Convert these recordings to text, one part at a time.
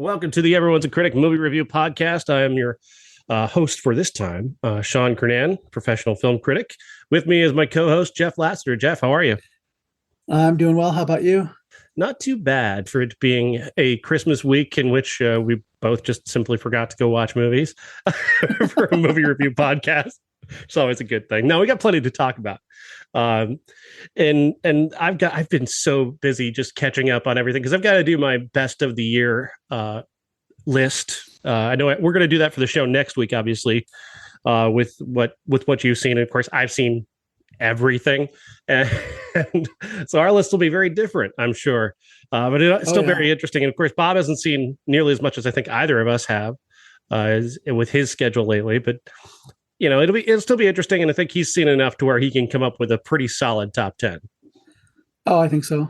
Welcome to the Everyone's a Critic movie review podcast. I am your host for this time, Sean Kernan, professional film critic. With me is my co-host, Jeff Lassiter. Jeff, how are you? I'm doing well. How about you? Not too bad for it being a Christmas week in which we both just simply forgot to go watch movies for a movie review podcast. It's always a good thing. No, we got plenty to talk about. And I've been so busy just catching up on everything because I've got to do my best of the year list. I know we're going to do that for the show next week, obviously, with what you've seen. And of course, I've seen everything, and so our list will be very different, I'm sure. But it's still very interesting. And of course, Bob hasn't seen nearly as much as I think either of us have with his schedule lately. But you know, it'll still be interesting, and I think he's seen enough to where he can come up with a pretty solid top 10. Oh, I think so.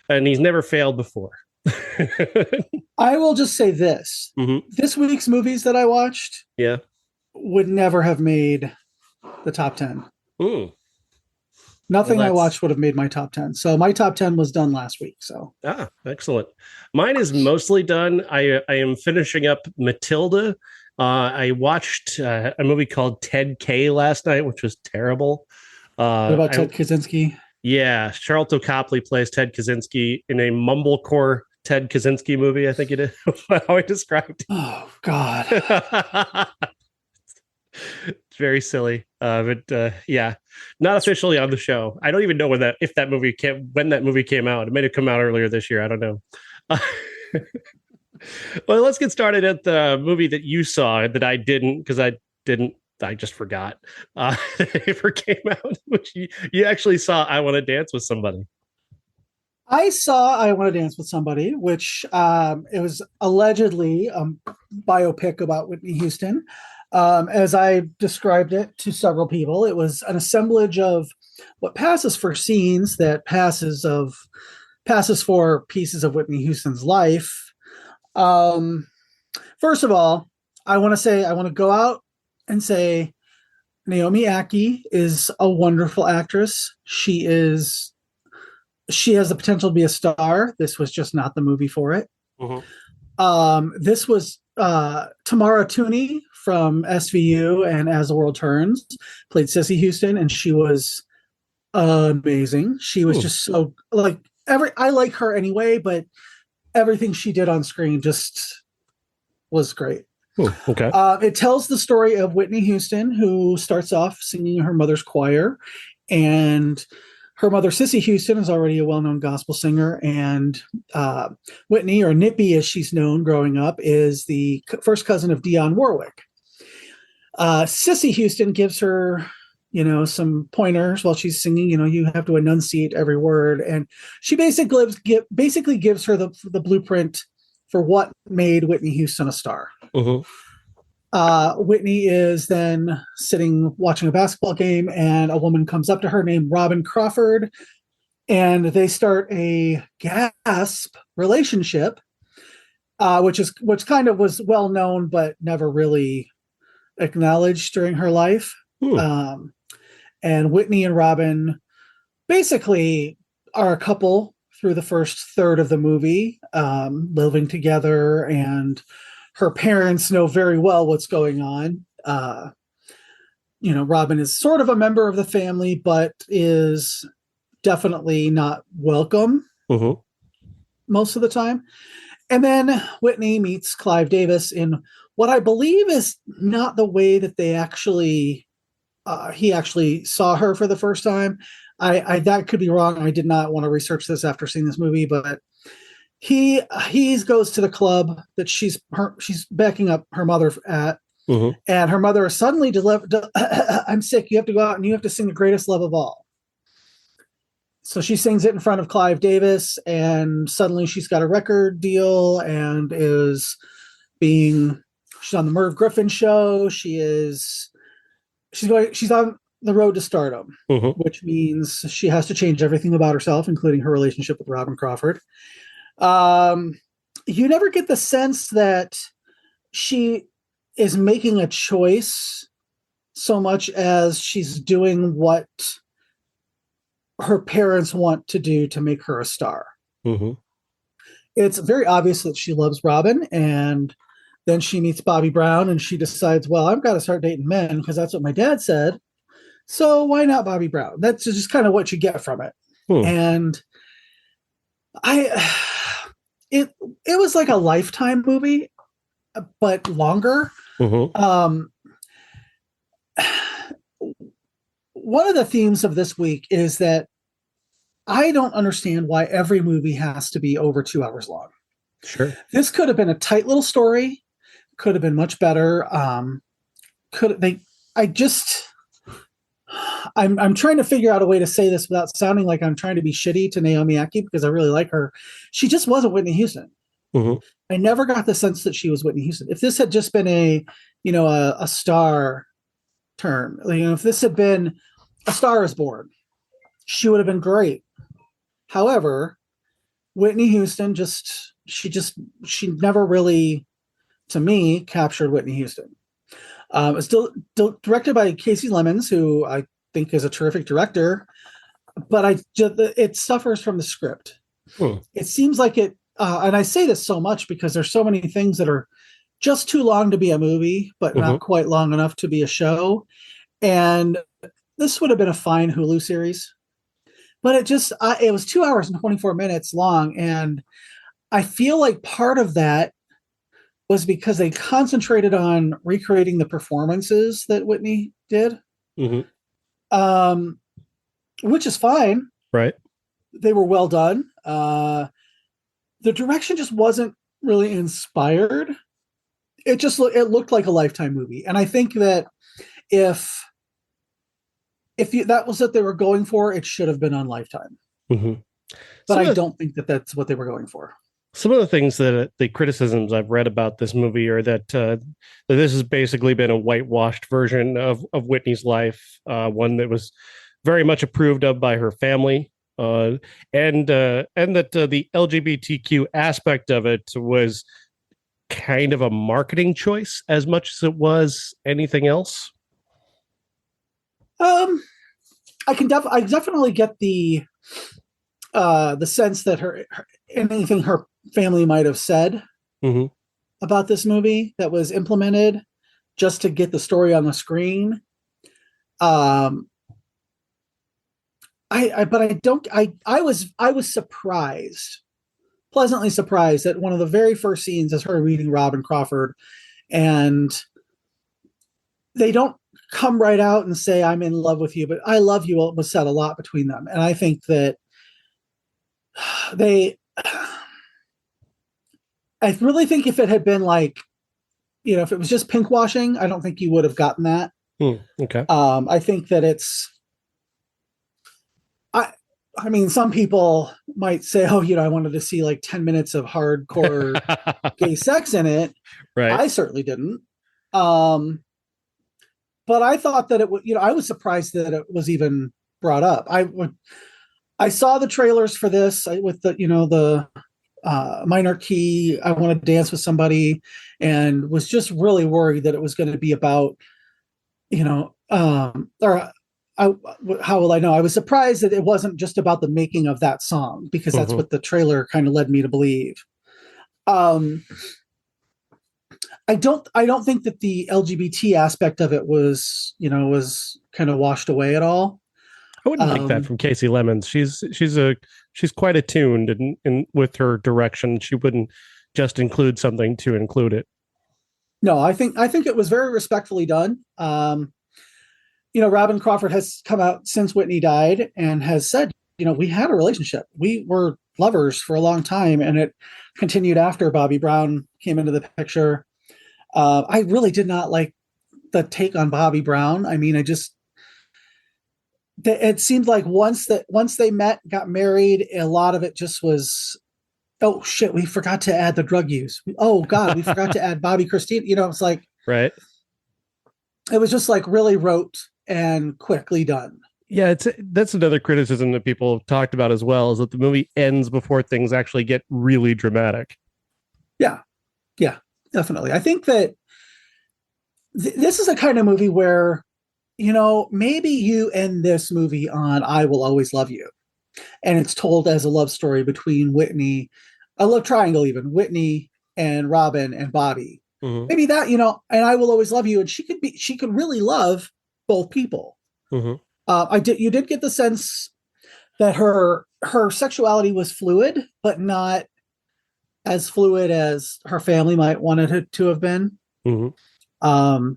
And he's never failed before. I will just say this. Mm-hmm. This week's movies that I watched would never have made the top 10. Ooh. Nothing I watched would have made my top 10. So my top 10 was done last week. So excellent. Mine is mostly done. I am finishing up Matilda. I watched a movie called Ted K last night, which was terrible. What about Ted Kaczynski? Yeah, Charlton Copley plays Ted Kaczynski in a mumblecore Ted Kaczynski movie, I think it is. How I described it. Oh, God. It's very silly. But yeah, not officially on the show. I don't even know when that movie came out. It may have come out earlier this year. I don't know. Well, let's get started at the movie that you saw that I didn't, because I just forgot. It ever came out, which you actually saw I Want to Dance with Somebody. I saw I Want to Dance with Somebody, which it was allegedly a biopic about Whitney Houston. As I described it to several people, it was an assemblage of what passes for scenes that passes for pieces of Whitney Houston's life. First of all, I want to go out and say Naomi Ackie is a wonderful actress. She has the potential to be a star. This was just not the movie for it. Mm-hmm. This was Tamara Tooney from SVU and As the World Turns played Cissy Houston, and she was amazing. She was just so I like her anyway, but everything she did on screen just was great. Okay. It tells the story of Whitney Houston, who starts off singing in her mother's choir, and her mother, Cissy Houston, is already a well-known gospel singer, and Whitney, or Nippy as she's known growing up, is the first cousin of Dionne Warwick. Cissy Houston gives her some pointers while she's singing. You have to enunciate every word, and she basically gives her the blueprint for what made Whitney Houston a star. Whitney is then sitting watching a basketball game, and a woman comes up to her named Robin Crawford, and they start a gasp relationship, which kind of was well known but never really acknowledged during her life. And Whitney and Robin basically are a couple through the first third of the movie, living together, and her parents know very well what's going on. Robin is sort of a member of the family, but is definitely not welcome most of the time. And then Whitney meets Clive Davis in what I believe is not the way that they he actually saw her for the first time. I that could be wrong. I did not want to research this after seeing this movie, but he goes to the club that she's backing up her mother at, and her mother is suddenly I'm sick. You have to go out and you have to sing The Greatest Love of All. So she sings it in front of Clive Davis, and suddenly she's got a record deal and she's on the Merv Griffin show. She's on the road to stardom, which means she has to change everything about herself, including her relationship with Robin Crawford. You never get the sense that she is making a choice so much as she's doing what her parents want to do to make her a star. It's very obvious that she loves Robin, and then she meets Bobby Brown, and she decides, well, I've got to start dating men because that's what my dad said. So why not Bobby Brown? That's just kind of what you get from it. And I, it was like a Lifetime movie, but longer. One of the themes of this week is that I don't understand why every movie has to be over 2 hours long. Sure. This could have been a tight little story, could have been much better. I'm trying to figure out a way to say this without sounding like I'm trying to be shitty to Naomi Ackie, because I really like her. She just wasn't Whitney Houston. I never got the sense that she was Whitney Houston. If this had just been a star turn, if this had been A Star Is Born, she would have been great. However, Whitney Houston she never really, to me, captured Whitney Houston. It's still directed by Kasi Lemmons, who I think is a terrific director, but it suffers from the script. It seems like it, and I say this so much because there's so many things that are just too long to be a movie, but not quite long enough to be a show. And this would have been a fine Hulu series. But it was 2 hours and 24 minutes long. And I feel like part of that was because they concentrated on recreating the performances that Whitney did, which is fine. Right. They were well done. The direction just wasn't really inspired. It looked like a Lifetime movie. And I think that if that was what they were going for, it should have been on Lifetime. But I don't think that that's what they were going for. Some of the things that the criticisms I've read about this movie are that this has basically been a whitewashed version of Whitney's life, one that was very much approved of by her family, and that the LGBTQ aspect of it was kind of a marketing choice as much as it was anything else. I definitely get the sense that anything her family might have said about this movie that was implemented just to get the story on the screen. I was pleasantly surprised that one of the very first scenes is her meeting Robin Crawford, and they don't come right out and say, I'm in love with you, but I love you was said a lot between them. And I think that I really think if it had been like, if it was just pink washing, I don't think you would have gotten that. Okay. I think that I mean, some people might say, oh, I wanted to see like 10 minutes of hardcore gay sex in it. Right. I certainly didn't. But I thought that it would, I was surprised that it was even brought up. I saw the trailers for this with the minor key, I want to dance with somebody, and was just really worried that it was going to be about, how will I know? I was surprised that it wasn't just about the making of that song, because that's what the trailer kind of led me to believe. I don't think that the LGBT aspect of it was kind of washed away at all. I wouldn't like that from Kasi Lemmons. She's quite attuned in with her direction. She wouldn't just include something to include it. No, I think it was very respectfully done. Robin Crawford has come out since Whitney died and has said, we had a relationship. We were lovers for a long time, and it continued after Bobby Brown came into the picture. I really did not like the take on Bobby Brown. I mean, it seemed like once they met, got married, a lot of it just was, oh shit, we forgot to add the drug use. Oh God, we forgot to add Bobby Christine. It's like, right. It was just like really rote and quickly done. Yeah, that's another criticism that people have talked about as well, is that the movie ends before things actually get really dramatic. Yeah, definitely. I think that this is a kind of movie where, maybe you end this movie on I Will Always Love You, and it's told as a love story between Whitney a love triangle, even Whitney and Robin and Bobby. Mm-hmm. Maybe that, you know, and I Will Always Love You. And she could really love both people. Mm-hmm. You did get the sense that her sexuality was fluid, but not as fluid as her family might want it to have been. Mm-hmm.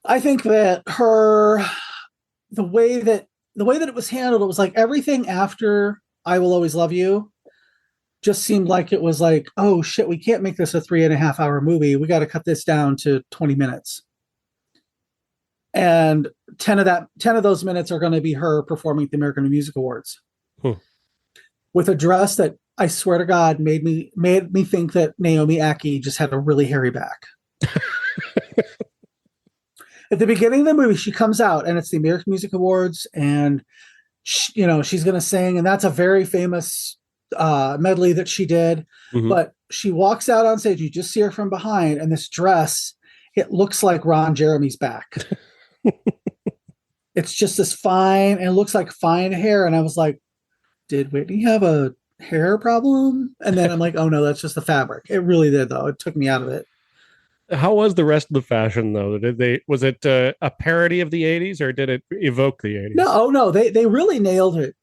I think that the way that it was handled, it was like everything after I Will Always Love You just seemed like it was like, oh shit, we can't make this a 3.5 hour movie. We got to cut this down to 20 minutes. And 10 of those minutes are going to be her performing at the American Music Awards with a dress that I swear to God made me think that Naomi Ackie just had a really hairy back. At the beginning of the movie, she comes out and it's the American Music Awards, and she, you know, she's going to sing, and that's a very famous medley that she did. Mm-hmm. But she walks out on stage, you just see her from behind, and this dress, it looks like Ron Jeremy's back. It's just this fine, and it looks like fine hair. And I was like, did Whitney have a hair problem? And then I'm like, oh no, that's just the fabric. It really did, though. It took me out of it. How was the rest of the fashion, though? Was it a parody of the 80s, or did it evoke the 80s? No, they really nailed it.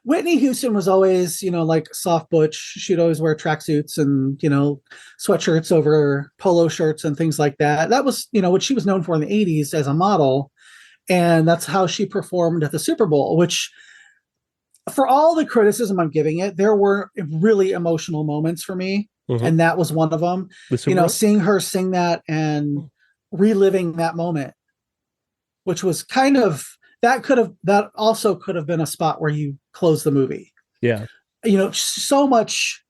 Whitney Houston was always, you know, like soft butch. She'd always wear tracksuits and, you know, sweatshirts over polo shirts and things like that. That was, you know, what she was known for in the 80s as a model. And that's how she performed at the Super Bowl, which, for all the criticism I'm giving it, there were really emotional moments for me. Mm-hmm. And that was one of them. You know, seeing her sing that and reliving that moment, which was kind of, that also could have been a spot where you close the movie. Yeah. You know, so much,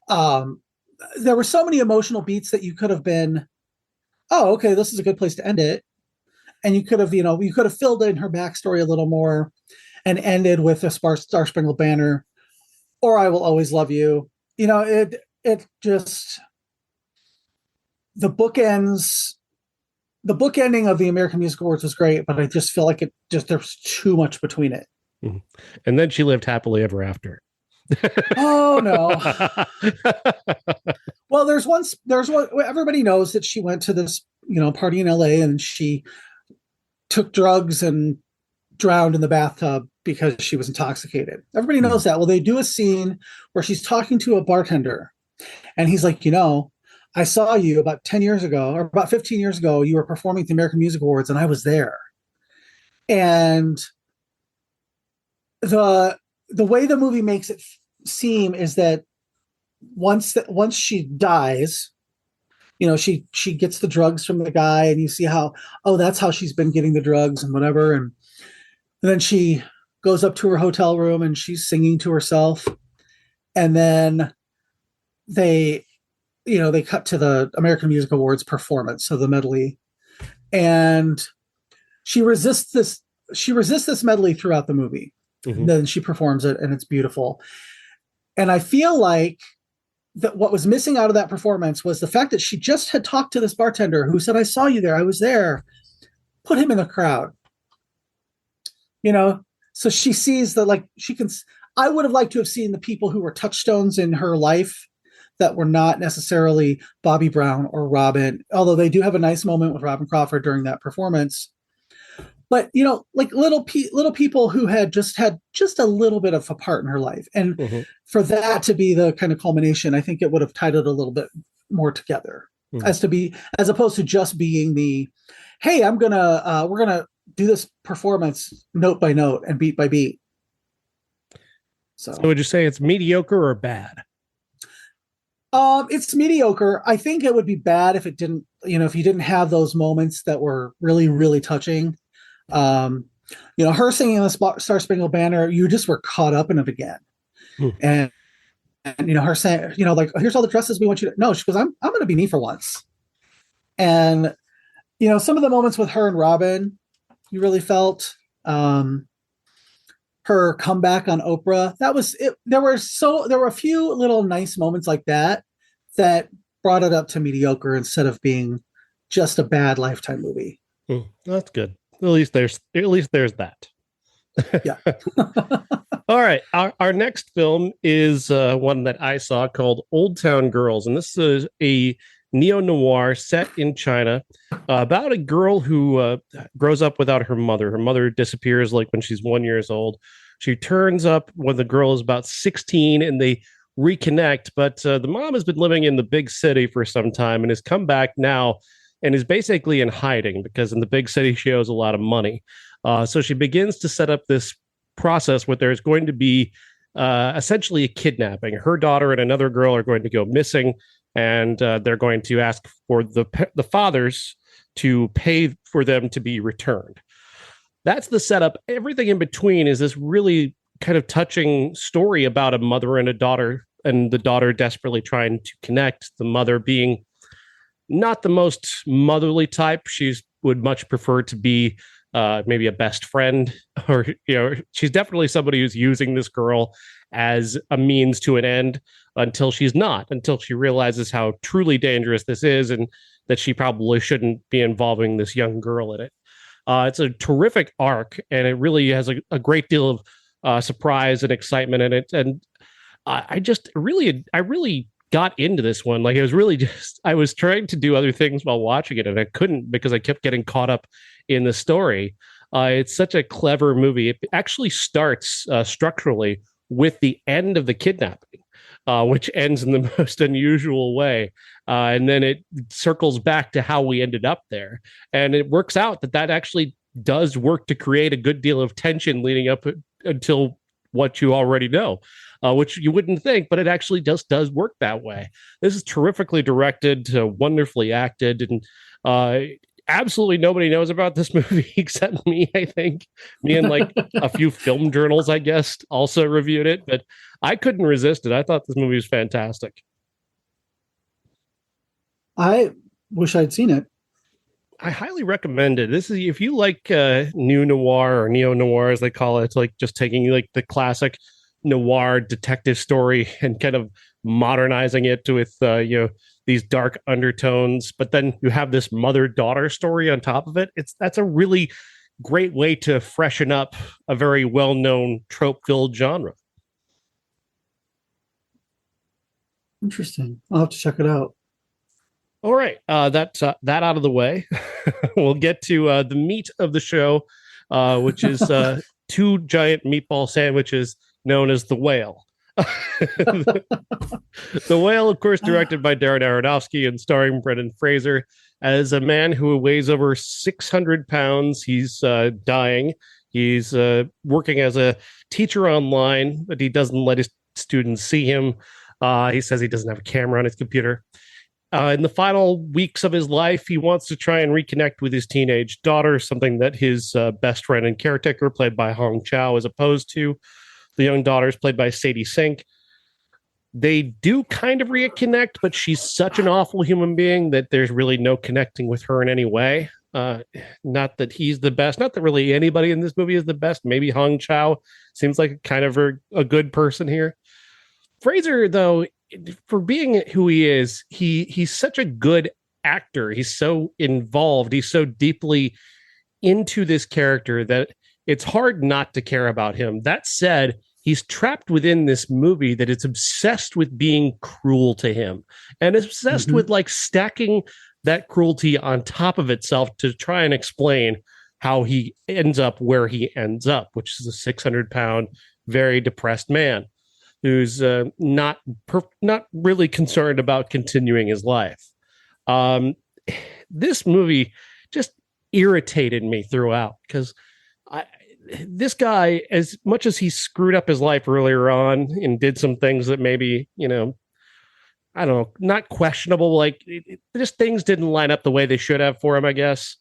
there were so many emotional beats that you could have been, oh, okay, this is a good place to end it. And you could have, you know, filled in her backstory a little more and ended with a Star Spangled Banner or I Will Always Love You. You know, it just, the bookending of the American Music Awards was great, but I just feel like there's too much between it. Mm-hmm. And then she lived happily ever after. Oh no. Well, there's one, everybody knows that she went to this, you know, party in LA and she took drugs and drowned in the bathtub because she was intoxicated. Everybody knows that. Well, they do a scene where she's talking to a bartender and he's like, you know, I saw you about 10 years ago or about 15 years ago, you were performing at the American Music Awards and I was there. And the way the movie makes it seem is that once she dies, you know, she gets the drugs from the guy and you see how, oh, that's how she's been getting the drugs and whatever. And then she goes up to her hotel room and she's singing to herself. And then they cut to the American Music Awards performance of the medley. And she resists this medley throughout the movie. Mm-hmm. And then she performs it and it's beautiful. And I feel like that what was missing out of that performance was the fact that she just had talked to this bartender who said, I saw you there. I was there. Put him in the crowd. You know, so she sees that, like, I would have liked to have seen the people who were touchstones in her life that were not necessarily Bobby Brown or Robin, although they do have a nice moment with Robin Crawford during that performance. But, you know, like little people who had just a little bit of a part in her life. And mm-hmm. for that to be the kind of culmination, I think it would have tied it a little bit more together mm-hmm. as opposed to just being the, hey, we're going to do this performance note by note and beat by beat. So would you say it's mediocre or bad? It's mediocre. I think it would be bad if it didn't, you know, if you didn't have those moments that were really, really touching. You know, her singing the Star Spangled Banner, you just were caught up in it again. And you know, her saying, you know, like, here's all the dresses we want you to know. She goes, I'm going to be me for once. And, you know, some of the moments with her and Robin, you really felt, her comeback on Oprah. That was it. There were a few little nice moments like that brought it up to mediocre instead of being just a bad Lifetime movie. That's good. At least there's that. Yeah. All right. Our next film is one that I saw called Old Town Girls. And this is a neo noir set in China about a girl who grows up without her mother. Her mother disappears like when she's 1 year old. She turns up when the girl is about 16 and they reconnect. But the mom has been living in the big city for some time and has come back now and is basically in hiding because in the big city she owes a lot of money. So she begins to set up this process where there's going to be essentially a kidnapping. Her daughter and another girl are going to go missing, and they're going to ask for the fathers to pay for them to be returned. That's the setup. Everything in between is this really kind of touching story about a mother and a daughter, and the daughter desperately trying to connect, the mother being not the most motherly type. She would much prefer to be maybe a best friend, or she's definitely somebody who's using this girl as a means to an end until she's not, until she realizes how truly dangerous this is and that she probably shouldn't be involving this young girl in it. It's a terrific arc, and it really has a great deal of surprise and excitement in it. And I really got into this one. Like, it was really just, I was trying to do other things while watching it, and I couldn't because I kept getting caught up in the story. It's such a clever movie. It actually starts structurally with the end of the kidnapping, which ends in the most unusual way. And then it circles back to how we ended up there. And it works out that actually does work to create a good deal of tension leading up until what you already know, which you wouldn't think, but it actually just does work that way. This is terrifically directed, wonderfully acted, and absolutely nobody knows about this movie except me, I think. Me and like a few film journals, I guess, also reviewed it, but I couldn't resist it. I thought this movie was fantastic. I wish I'd seen it. I highly recommend it. This is, if you like new noir or neo noir, as they call it, it's like just taking like the classic noir detective story and kind of modernizing it with these dark undertones, but then you have this mother-daughter story on top of it. That's a really great way to freshen up a very well-known trope-filled genre. Interesting. I'll have to check it out. All right, that's that out of the way. We'll get to the meat of the show, which is two giant meatball sandwiches known as The Whale. The Whale, of course, directed by Darren Aronofsky and starring Brendan Fraser as a man who weighs over 600 pounds. He's dying. He's working as a teacher online, but he doesn't let his students see him. He says he doesn't have a camera on his computer. In the final weeks of his life, he wants to try and reconnect with his teenage daughter, something that his best friend and caretaker, played by Hong Chow, is opposed to. The young daughter is played by Sadie Sink. They do kind of reconnect, but she's such an awful human being that there's really no connecting with her in any way. Not that he's the best. Not that really anybody in this movie is the best. Maybe Hong Chow seems like kind of a good person here. Fraser, though, for being who he is, he's such a good actor. He's so involved. He's so deeply into this character that it's hard not to care about him. That said, he's trapped within this movie that is obsessed with being cruel to him and is obsessed with like stacking that cruelty on top of itself to try and explain how he ends up where he ends up, which is a 600-pound, very depressed man who's not really concerned about continuing his life. This movie just irritated me throughout because this guy, as much as he screwed up his life earlier on and did some things that maybe, I don't know, not questionable, like just things didn't line up the way they should have for him, I guess.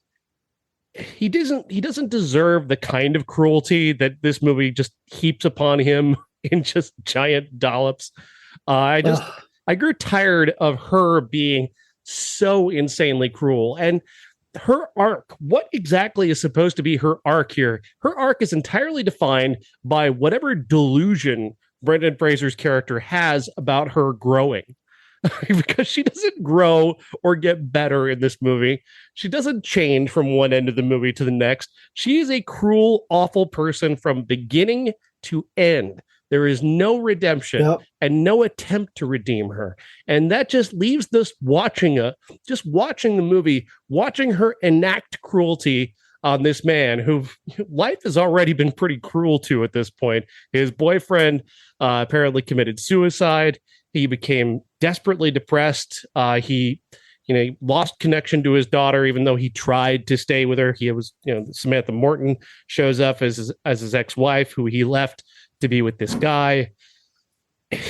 He doesn't deserve the kind of cruelty that this movie just heaps upon him in just giant dollops. I grew tired of her being so insanely cruel. And her arc, what exactly is supposed to be her arc here? Her arc is entirely defined by whatever delusion Brendan Fraser's character has about her growing. because she doesn't grow or get better in this movie. She doesn't change from one end of the movie to the next. She is a cruel, awful person from beginning to end. There is no redemption and no attempt to redeem her. And that just leaves us just watching the movie, watching her enact cruelty on this man who life has already been pretty cruel to at this point. His boyfriend apparently committed suicide. He became desperately depressed. He lost connection to his daughter, even though he tried to stay with her. He was, Samantha Morton shows up as his ex-wife, who he left to be with this guy,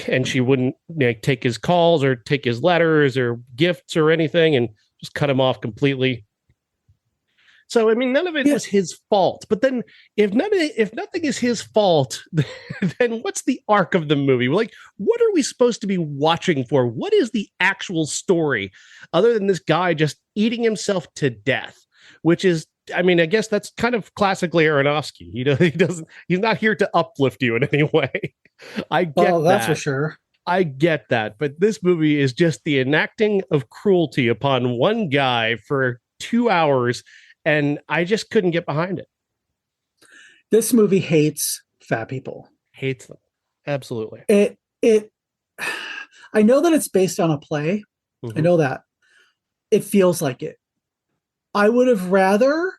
and she wouldn't take his calls or take his letters or gifts or anything, and just cut him off completely. So, I mean, none of it was his fault. But then if nothing is his fault, then what's the arc of the movie? Like, what are we supposed to be watching for? What is the actual story other than this guy just eating himself to death? Which is, I mean, I guess that's kind of classically Aronofsky. He's not here to uplift you in any way. I get that's for sure. I get that. But this movie is just the enacting of cruelty upon one guy for 2 hours. And I just couldn't get behind it. This movie hates fat people. Hates them. Absolutely. I know that it's based on a play. Mm-hmm. I know that. It feels like it. I would have rather...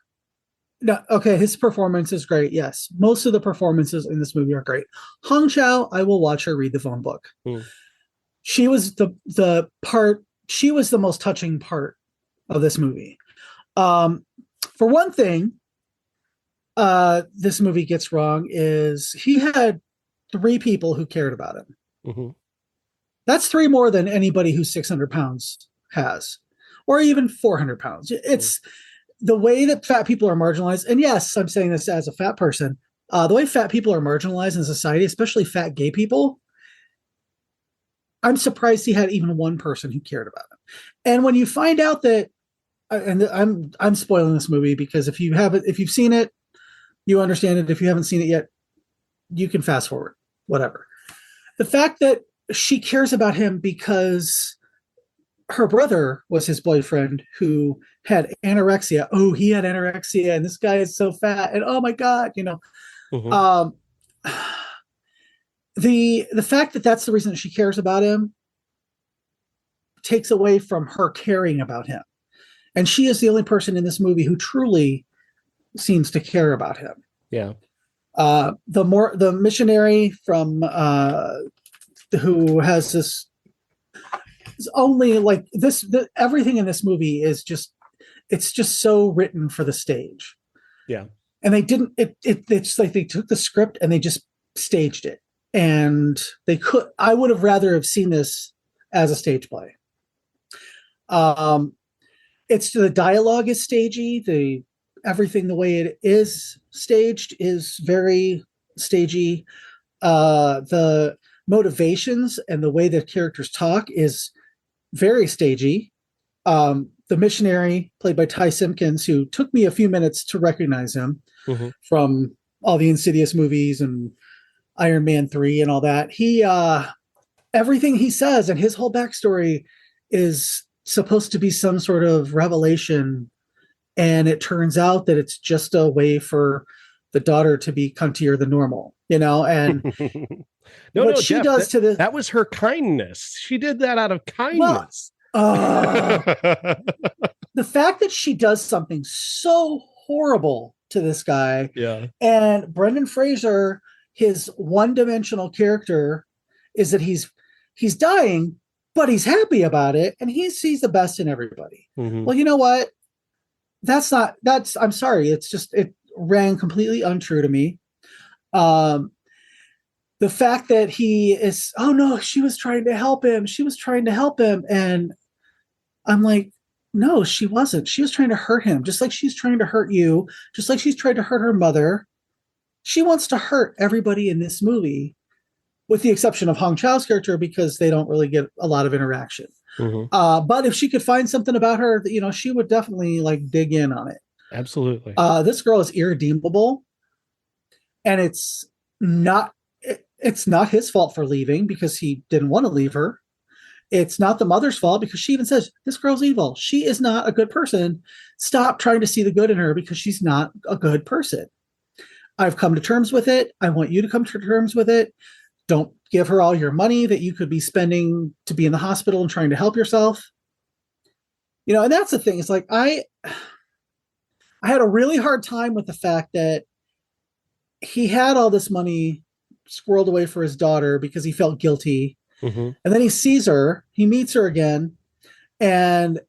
No, okay, his performance is great, yes. Most of the performances in this movie are great. Hong Chow, I will watch her read the phone book. She was the most touching part of this movie. For one thing, this movie gets wrong is he had 3 people who cared about him. Mm-hmm. That's 3 more than anybody who's 600 pounds has, or even 400 pounds. It's the way that fat people are marginalized. And yes, I'm saying this as a fat person. The way fat people are marginalized in society, especially fat gay people, I'm surprised he had even one person who cared about him. And when you find out that, and I'm spoiling this movie because if you've seen it, you understand it. If you haven't seen it yet, you can fast forward, whatever. The fact that she cares about him because her brother was his boyfriend who had anorexia. Oh, he had anorexia and this guy is so fat and oh my God, Mm-hmm. The fact that that's the reason that she cares about him takes away from her caring about him. And she is the only person in this movie who truly seems to care about him. Yeah. The missionary from who has this is only like this. Everything in this movie is it's just so written for the stage. Yeah. And they didn't. It's like they took the script and they just staged it. And I would have rather have seen this as a stage play. It's the dialogue is stagey. Everything the way it is staged is very stagey. The motivations and the way the characters talk is very stagey. The missionary, played by Ty Simpkins, who took me a few minutes to recognize him mm-hmm. from all the Insidious movies and Iron Man 3 and all that. Everything he says and his whole backstory is supposed to be some sort of revelation, and it turns out that it's just a way for the daughter to be cuntier than normal, and what she does to this, that was her kindness. She did that out of kindness. The fact that she does something so horrible to this guy, and Brendan Fraser, his one-dimensional character is that he's dying, but he's happy about it, and he sees the best in everybody. Mm-hmm. Well, you know what? I'm sorry. It rang completely untrue to me. The fact that he is, oh no, she was trying to help him. And I'm like, no, she wasn't. She was trying to hurt him, just like she's trying to hurt you, just like she's trying to hurt her mother. She wants to hurt everybody in this movie, with the exception of Hong Chau's character, because they don't really get a lot of interaction. Mm-hmm. But if she could find something about her, she would definitely dig in on it. Absolutely. This girl is irredeemable, and it's not his fault for leaving, because he didn't want to leave her. It's not the mother's fault because she even says, this girl's evil. She is not a good person. Stop trying to see the good in her because she's not a good person. I've come to terms with it. I want you to come to terms with it. Don't give her all your money that you could be spending to be in the hospital and trying to help yourself. And that's the thing. It's like, I had a really hard time with the fact that he had all this money squirreled away for his daughter because he felt guilty. Mm-hmm. And then he sees her, he meets her again, and,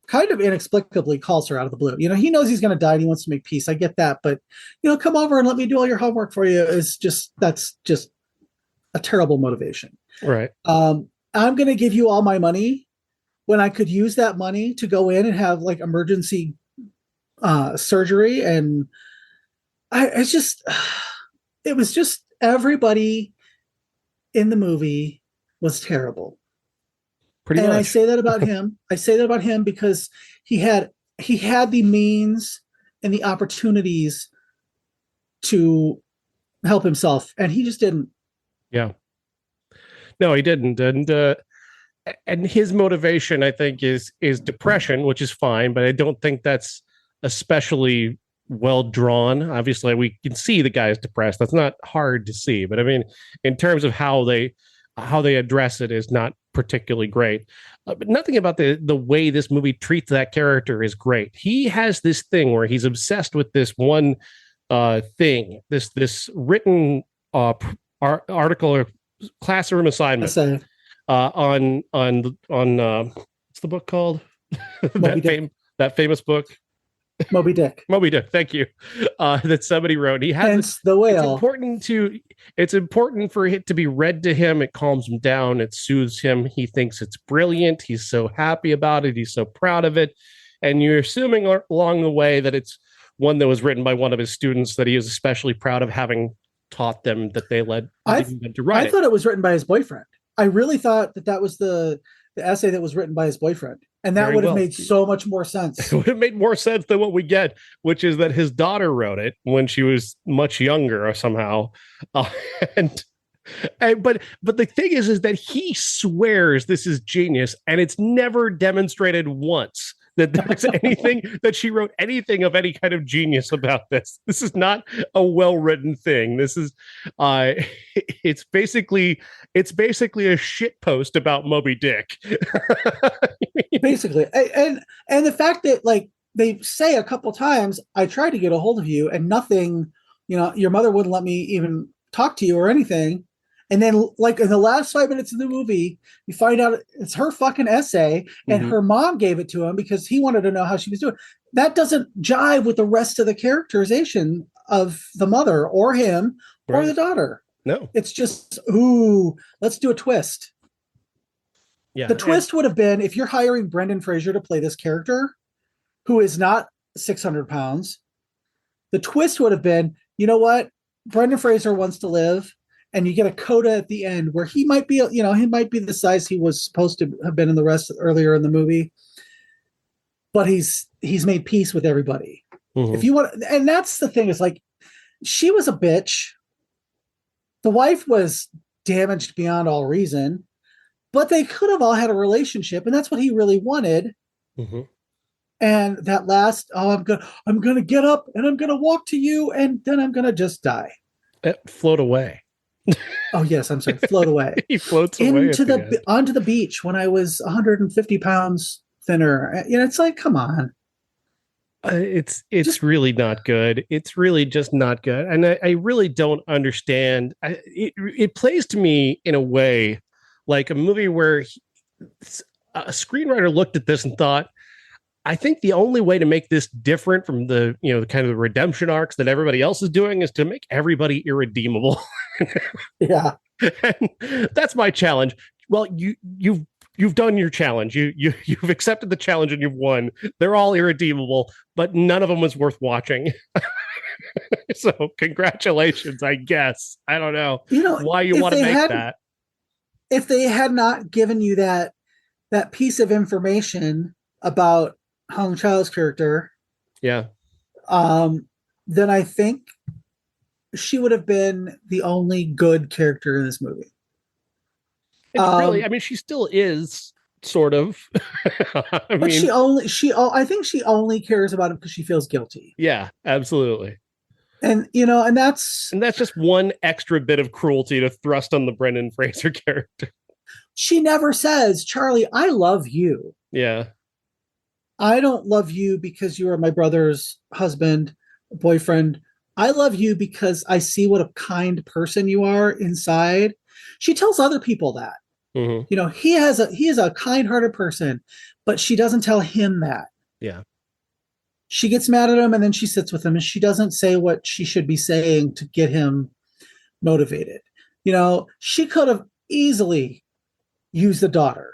kind of inexplicably calls her out of the blue. He knows he's going to die and he wants to make peace. I get that. But, come over and let me do all your homework for you that's just a terrible motivation. Right. I'm going to give you all my money when I could use that money to go in and have like emergency surgery. And it was just everybody in the movie was terrible. Pretty much. I say that about him. I say that about him because he had the means and the opportunities to help himself, and he just didn't. Yeah. No, he didn't. And his motivation, I think, is depression, which is fine, but I don't think that's especially well drawn. Obviously, we can see the guy is depressed. That's not hard to see, but I mean, in terms of how they address it is not particularly great. But nothing about the way this movie treats that character is great. He has this thing where he's obsessed with this one thing, this written article or classroom assignment on what's the book called? that famous book. Moby Dick. Moby Dick. Thank you. That somebody wrote. He has Hence the whale. It's important for it to be read to him. It calms him down. It soothes him. He thinks it's brilliant. He's so happy about it. He's so proud of it. And you're assuming along the way that it's one that was written by one of his students that he is especially proud of having taught them that they led them to write. I thought it was written by his boyfriend. I really thought that was the essay that was written by his boyfriend. And that would have made so much more sense. It would have made more sense than what we get, which is that his daughter wrote it when she was much younger somehow. But the thing is that he swears this is genius, and it's never demonstrated once that there's anything that she wrote anything of any kind of genius about this. This is not a well-written thing. This is it's basically a shit post about Moby Dick. Basically. And the fact that like they say a couple times, I tried to get a hold of you and nothing, your mother wouldn't let me even talk to you or anything. And then, like, in the last 5 minutes of the movie, you find out it's her fucking essay, and her mom gave it to him because he wanted to know how she was doing. That doesn't jive with the rest of the characterization of the mother or him or the daughter. No. It's just, ooh, let's do a twist. Yeah. The twist would have been if you're hiring Brendan Fraser to play this character, who is not 600 pounds, the twist would have been, you know what? Brendan Fraser wants to live. And you get a coda at the end where he might be, he might be the size he was supposed to have been in the rest earlier in the movie, but he's made peace with everybody. Mm-hmm. If you want, and that's the thing is like, she was a bitch. The wife was damaged beyond all reason, but they could have all had a relationship, and that's what he really wanted. Mm-hmm. And that last, I'm gonna get up and I'm gonna walk to you, and then I'm gonna just die. Float away. Oh yes, I'm sorry. Float away. He floats away onto the beach when I was 150 pounds thinner. It's like, come on. It's really not good. It's really just not good, and I really don't understand. It plays to me in a way like a movie where a screenwriter looked at this and thought, I think the only way to make this different from the kind of the redemption arcs that everybody else is doing is to make everybody irredeemable. Yeah, and that's my challenge. Well, you've done your challenge. You've accepted the challenge and you've won. They're all irredeemable, but none of them was worth watching. So congratulations, I guess. I don't know why you want to make that. If they had not given you that piece of information about Hong Chau's character, then I think she would have been the only good character in this movie. And really, I mean, she still is sort of. I think she only cares about him because she feels guilty. Yeah, absolutely. And and that's just one extra bit of cruelty to thrust on the Brendan Fraser character. She never says, Charlie, I love you. Yeah. I don't love you because you are my brother's husband, boyfriend. I love you because I see what a kind person you are inside. She tells other people that. Mm-hmm. He is a kind-hearted person, but she doesn't tell him that. Yeah. She gets mad at him and then she sits with him and she doesn't say what she should be saying to get him motivated. She could have easily used the daughter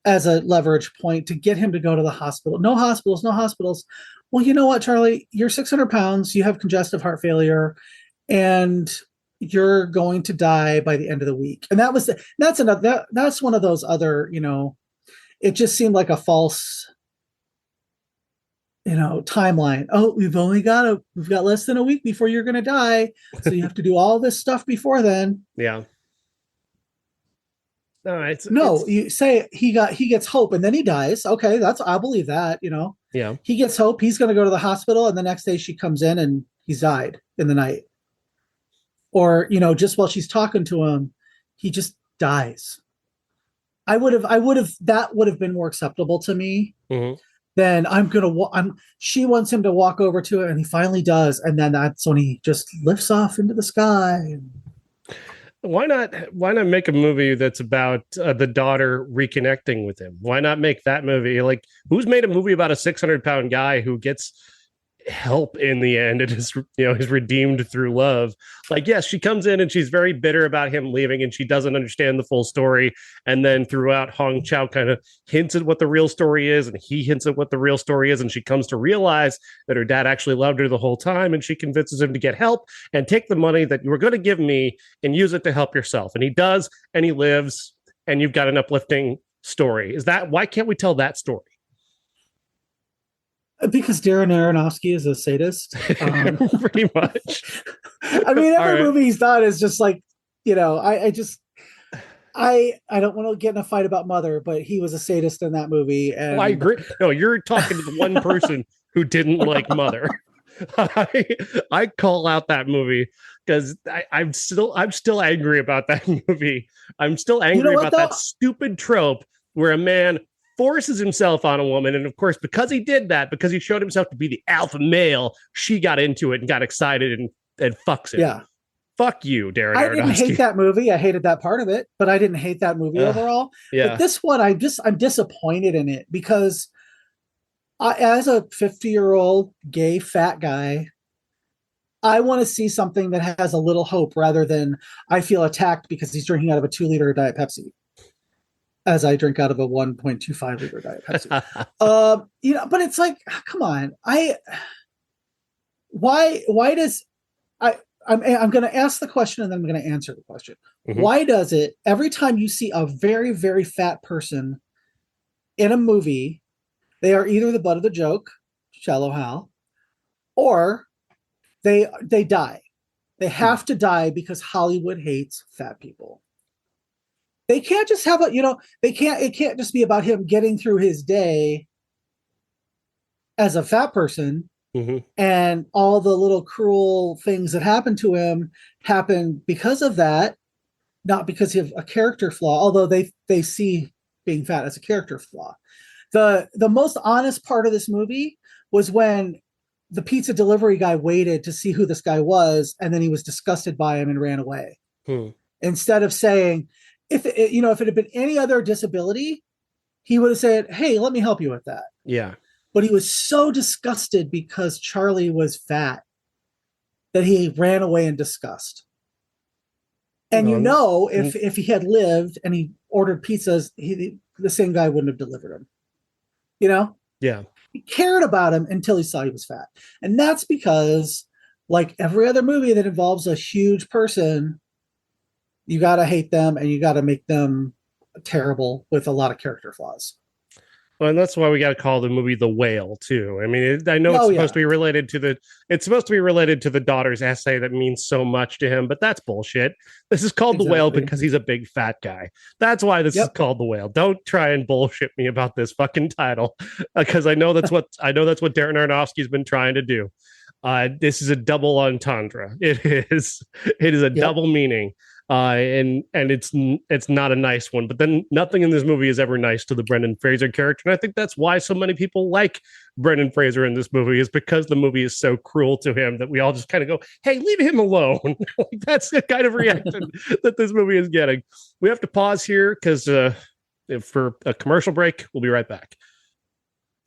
as a leverage point to get him to go to the hospital. No hospitals, no hospitals. Well, you know what, Charlie? You're 600 pounds. You have congestive heart failure, and you're going to die by the end of the week. And that's one of those other, it just seemed like a false, timeline. Oh, we've got less than a week before you're going to die. So you have to do all this stuff before then. Yeah. You say he gets hope and then he dies. Okay, I believe that, Yeah. He gets hope, he's going to go to the hospital, and the next day she comes in and he's died in the night. Or, just while she's talking to him, he just dies. That would have been more acceptable to me. Mm-hmm. Then she wants him to walk over to it and he finally does. And then that's when he just lifts off into the sky. Why not make a movie that's about the daughter reconnecting with him? Why not make that movie? Like, who's made a movie about a 600-pound guy who gets help in the end and is redeemed through love? Like, yes, she comes in and she's very bitter about him leaving and she doesn't understand the full story. And then throughout, Hong Chow kind of hints at what the real story is and he hints at what the real story is. And she comes to realize that her dad actually loved her the whole time. And she convinces him to get help and take the money that you were going to give me and use it to help yourself. And he does, and he lives, and you've got an uplifting story. Why can't we tell that story? Because Darren Aronofsky is a sadist. Pretty much. I mean, every movie he's done is just like, I don't want to get in a fight about Mother, but he was a sadist in that movie. And I agree. No, you're talking to the one person who didn't like Mother. I call out that movie because I'm still angry about that movie. I'm still angry about that stupid trope where a man forces himself on a woman. And of course, because he did that, because he showed himself to be the alpha male, she got into it and got excited and fucks him. Yeah. Fuck you, Darren Aronofsky. I didn't hate that movie. I hated that part of it, but I didn't hate that movie overall. Yeah. But this one, I'm disappointed in it because as a 50-year-old gay fat guy, I want to see something that has a little hope rather than I feel attacked because he's drinking out of a 2-liter Diet Pepsi as I drink out of a 1.25 liter Diet Pepsi. But it's like, come on. I'm going to ask the question and then I'm going to answer the question. Mm-hmm. Why does it, every time you see a very, very fat person in a movie, they are either the butt of the joke, Shallow Hal, or they die. They have to die because Hollywood hates fat people. They can't just have it can't just be about him getting through his day as a fat person. Mm-hmm. And all the little cruel things that happen to him happen because of that, not because of a character flaw, although they see being fat as a character flaw. The most honest part of this movie was when the pizza delivery guy waited to see who this guy was, and then he was disgusted by him and ran away. Instead of saying, if it had been any other disability, he would have said, "Hey, let me help you with that." Yeah. But he was so disgusted because Charlie was fat that he ran away in disgust. And if he had lived and he ordered pizzas, the same guy wouldn't have delivered them. Yeah. He cared about him until he saw he was fat. And that's because, like every other movie that involves a huge person, you got to hate them and you got to make them terrible with a lot of character flaws. Well, and that's why we got to call the movie The Whale too. I mean, I know it's supposed to be related to the daughter's essay that means so much to him, but that's bullshit. This is called The Whale because he's a big fat guy. That's why this is called The Whale. Don't try and bullshit me about this fucking title, because I know that's what Darren Aronofsky's been trying to do. This is a double entendre. It is a double meaning. And it's not a nice one. But then nothing in this movie is ever nice to the Brendan Fraser character, and I think that's why so many people like Brendan Fraser in this movie, is because the movie is so cruel to him that we all just kind of go, "Hey, leave him alone." That's the kind of reaction that this movie is getting. We have to pause here because for a commercial break. We'll be right back.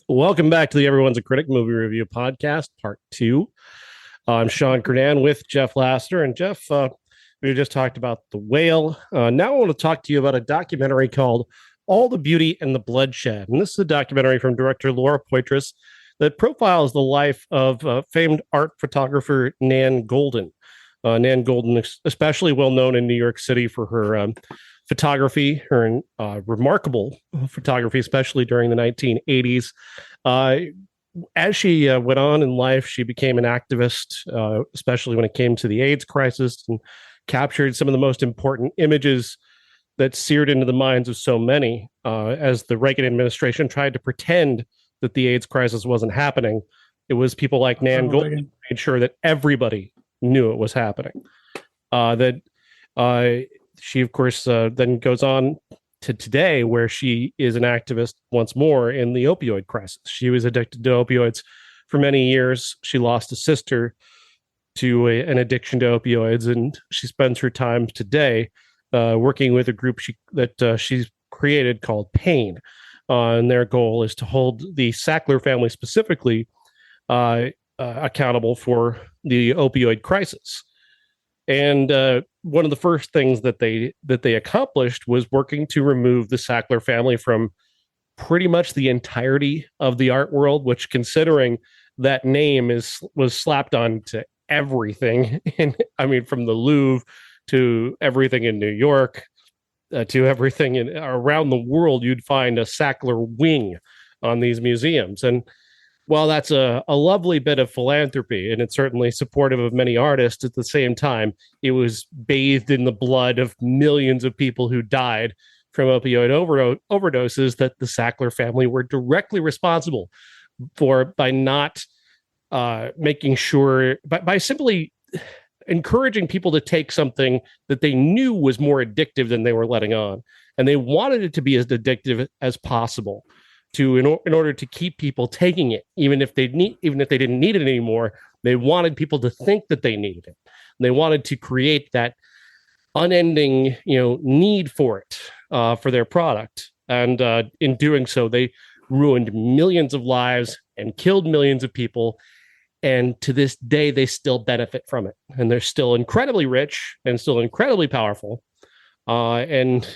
Welcome back to the Everyone's a Critic movie review podcast, part 2. I'm Sean Kernan with Jeff Laster, and Jeff. We just talked about The Whale. Now I want to talk to you about a documentary called All the Beauty and the Bloodshed. And this is a documentary from director Laura Poitras that profiles the life of famed art photographer Nan Goldin. Nan Goldin, especially well known in New York City for her photography, her remarkable photography, especially during the 1980s. As she went on in life, she became an activist, especially when it came to the AIDS crisis, and captured some of the most important images that seared into the minds of so many as the Reagan administration tried to pretend that the AIDS crisis wasn't happening. It was people like Nan Goldin who made sure that everybody knew it was happening. She, of course, then goes on to today, where she is an activist once more in the opioid crisis. She was addicted to opioids for many years. She lost a sister to an addiction to opioids, and she spends her time today working with a group that she's created called Pain. And their goal is to hold the Sackler family specifically accountable for the opioid crisis. And one of the first things that they accomplished was working to remove the Sackler family from pretty much the entirety of the art world, which, considering that name was slapped on to everything. And I mean, from the Louvre to everything in New York to everything around the world, you'd find a Sackler wing on these museums. And while that's a lovely bit of philanthropy, and it's certainly supportive of many artists, at the same time, it was bathed in the blood of millions of people who died from opioid overdoses that the Sackler family were directly responsible for, by not making sure, by simply encouraging people to take something that they knew was more addictive than they were letting on. And they wanted it to be as addictive as possible in order to keep people taking it, even if they didn't need it anymore. They wanted people to think that they needed it. And they wanted to create that unending, need for it, for their product. And in doing so, they ruined millions of lives and killed millions of people. And to this day, they still benefit from it. And they're still incredibly rich and still incredibly powerful. And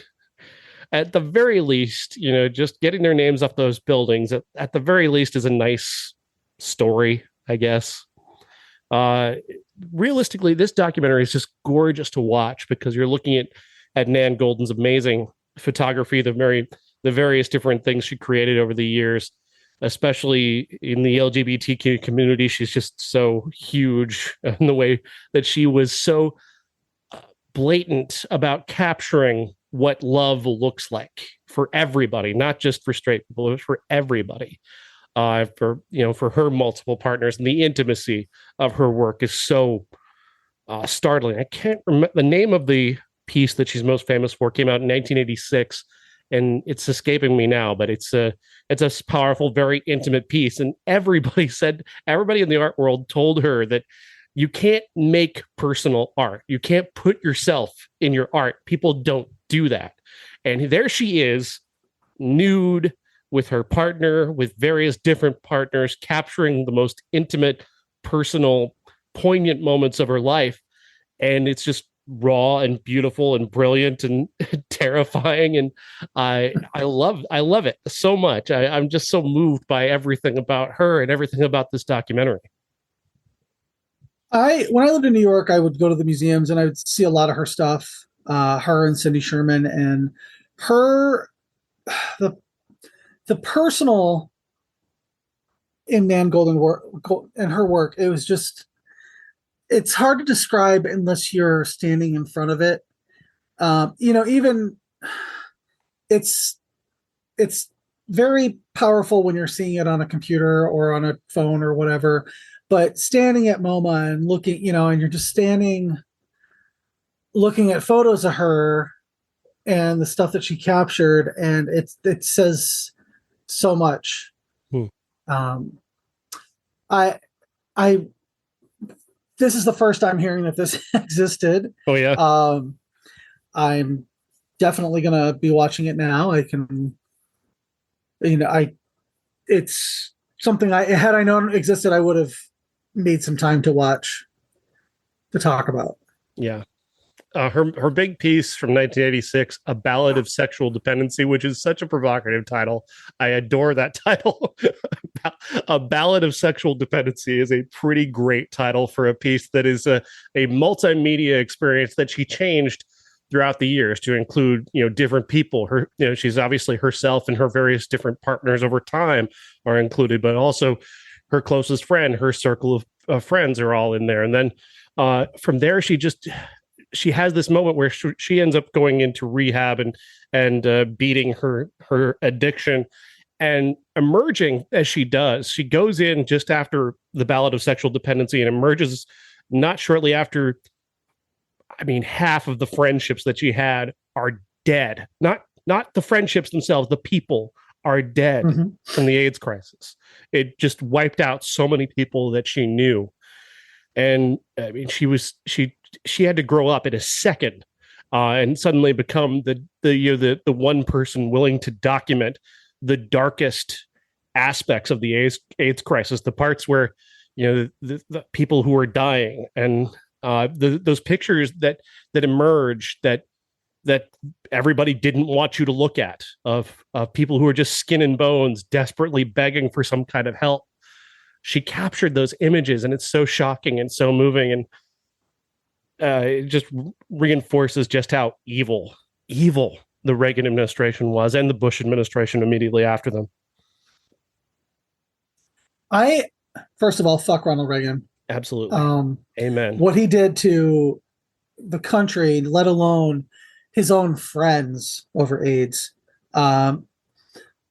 at the very least, just getting their names off those buildings, at the very least, is a nice story, I guess. Realistically, this documentary is just gorgeous to watch, because you're looking at Nan Goldin's amazing photography, the various different things she created over the years, especially in the LGBTQ community. She's just so huge in the way that she was so blatant about capturing what love looks like for everybody, not just for straight people, but for everybody. For her multiple partners, and the intimacy of her work is so startling. I can't remember the name of the piece that she's most famous for. Came out in 1986, and it's escaping me now. But it's a powerful, very intimate piece. And everybody in the art world told her that you can't make personal art. You can't put yourself in your art. People don't do that. And there she is, nude, with her partner, with various different partners, capturing the most intimate, personal, poignant moments of her life. And it's just raw and beautiful and brilliant and terrifying. And I love it so much. I'm just so moved by everything about her and everything about this documentary. When I lived in New York, I would go to the museums and I would see a lot of her stuff, her and Cindy Sherman, and the the personal in Nan Golden work and her work, it was just, it's hard to describe unless you're standing in front of it. Even it's very powerful when you're seeing it on a computer or on a phone or whatever, but standing at MoMA and looking, and you're just standing looking at photos of her and the stuff that she captured, and it says so much. I this is the first time hearing that this existed. Oh yeah. I'm definitely gonna be watching it now. It's something had I known it existed, I would have made some time to watch, to talk about. Yeah. Her big piece from 1986, A Ballad of Sexual Dependency, which is such a provocative title. I adore that title. A Ballad of Sexual Dependency is a pretty great title for a piece that is a multimedia experience that she changed throughout the years to include, different people. She's obviously herself and her various different partners over time are included, but also her closest friend, her circle of friends are all in there. And then from there, she has this moment where she ends up going into rehab and beating her addiction, and emerging as she does. She goes in just after the Ballad of Sexual Dependency and emerges not shortly after. I mean, half of the friendships that she had are dead. Not the friendships themselves, the people are dead from the AIDS crisis. It just wiped out so many people that she knew. And I mean, she had to grow up in a second and suddenly become the one person willing to document the darkest aspects of the AIDS crisis, the parts where the people who are dying, and those pictures that emerged that everybody didn't want you to look at, of people who are just skin and bones desperately begging for some kind of help. She captured those images, and it's so shocking and so moving, and it just reinforces just how evil the Reagan administration was, and the Bush administration immediately after them. First of all, fuck Ronald Reagan. Absolutely. Amen. What he did to the country, let alone his own friends over AIDS.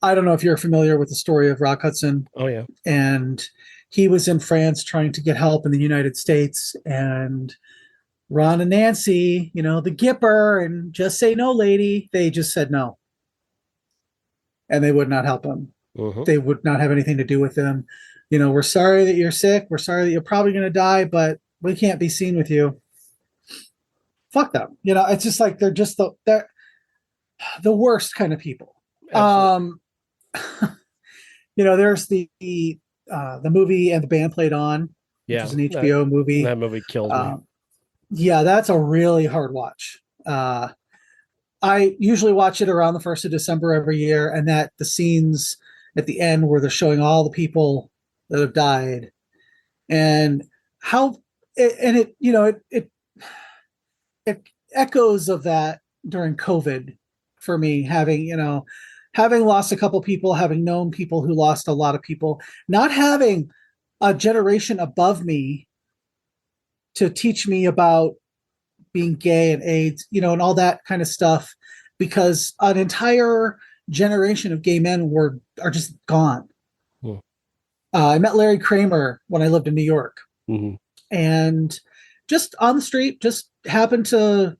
I don't know if you're familiar with the story of Rock Hudson. Oh, yeah. And he was in France trying to get help in the United States. And Ron and Nancy, the Gipper and Just Say No Lady, they just said no. And they would not help him. They would not have anything to do with him. We're sorry that you're sick. We're sorry that you're probably going to die, but we can't be seen with you. Fuck them. It's just like they're the worst kind of people. There's the movie And the Band Played On, which is an HBO movie. That movie killed me. Yeah, that's a really hard watch. I usually watch it around the 1st of December every year, and that the scenes at the end where they're showing all the people that have died, and how it echoes of that during COVID for me, having lost a couple people, having known people who lost a lot of people, not having a generation above me to teach me about being gay and AIDS, and all that kind of stuff, because an entire generation of gay men are just gone. I met Larry Kramer when I lived in New York, and just on the street, just happened to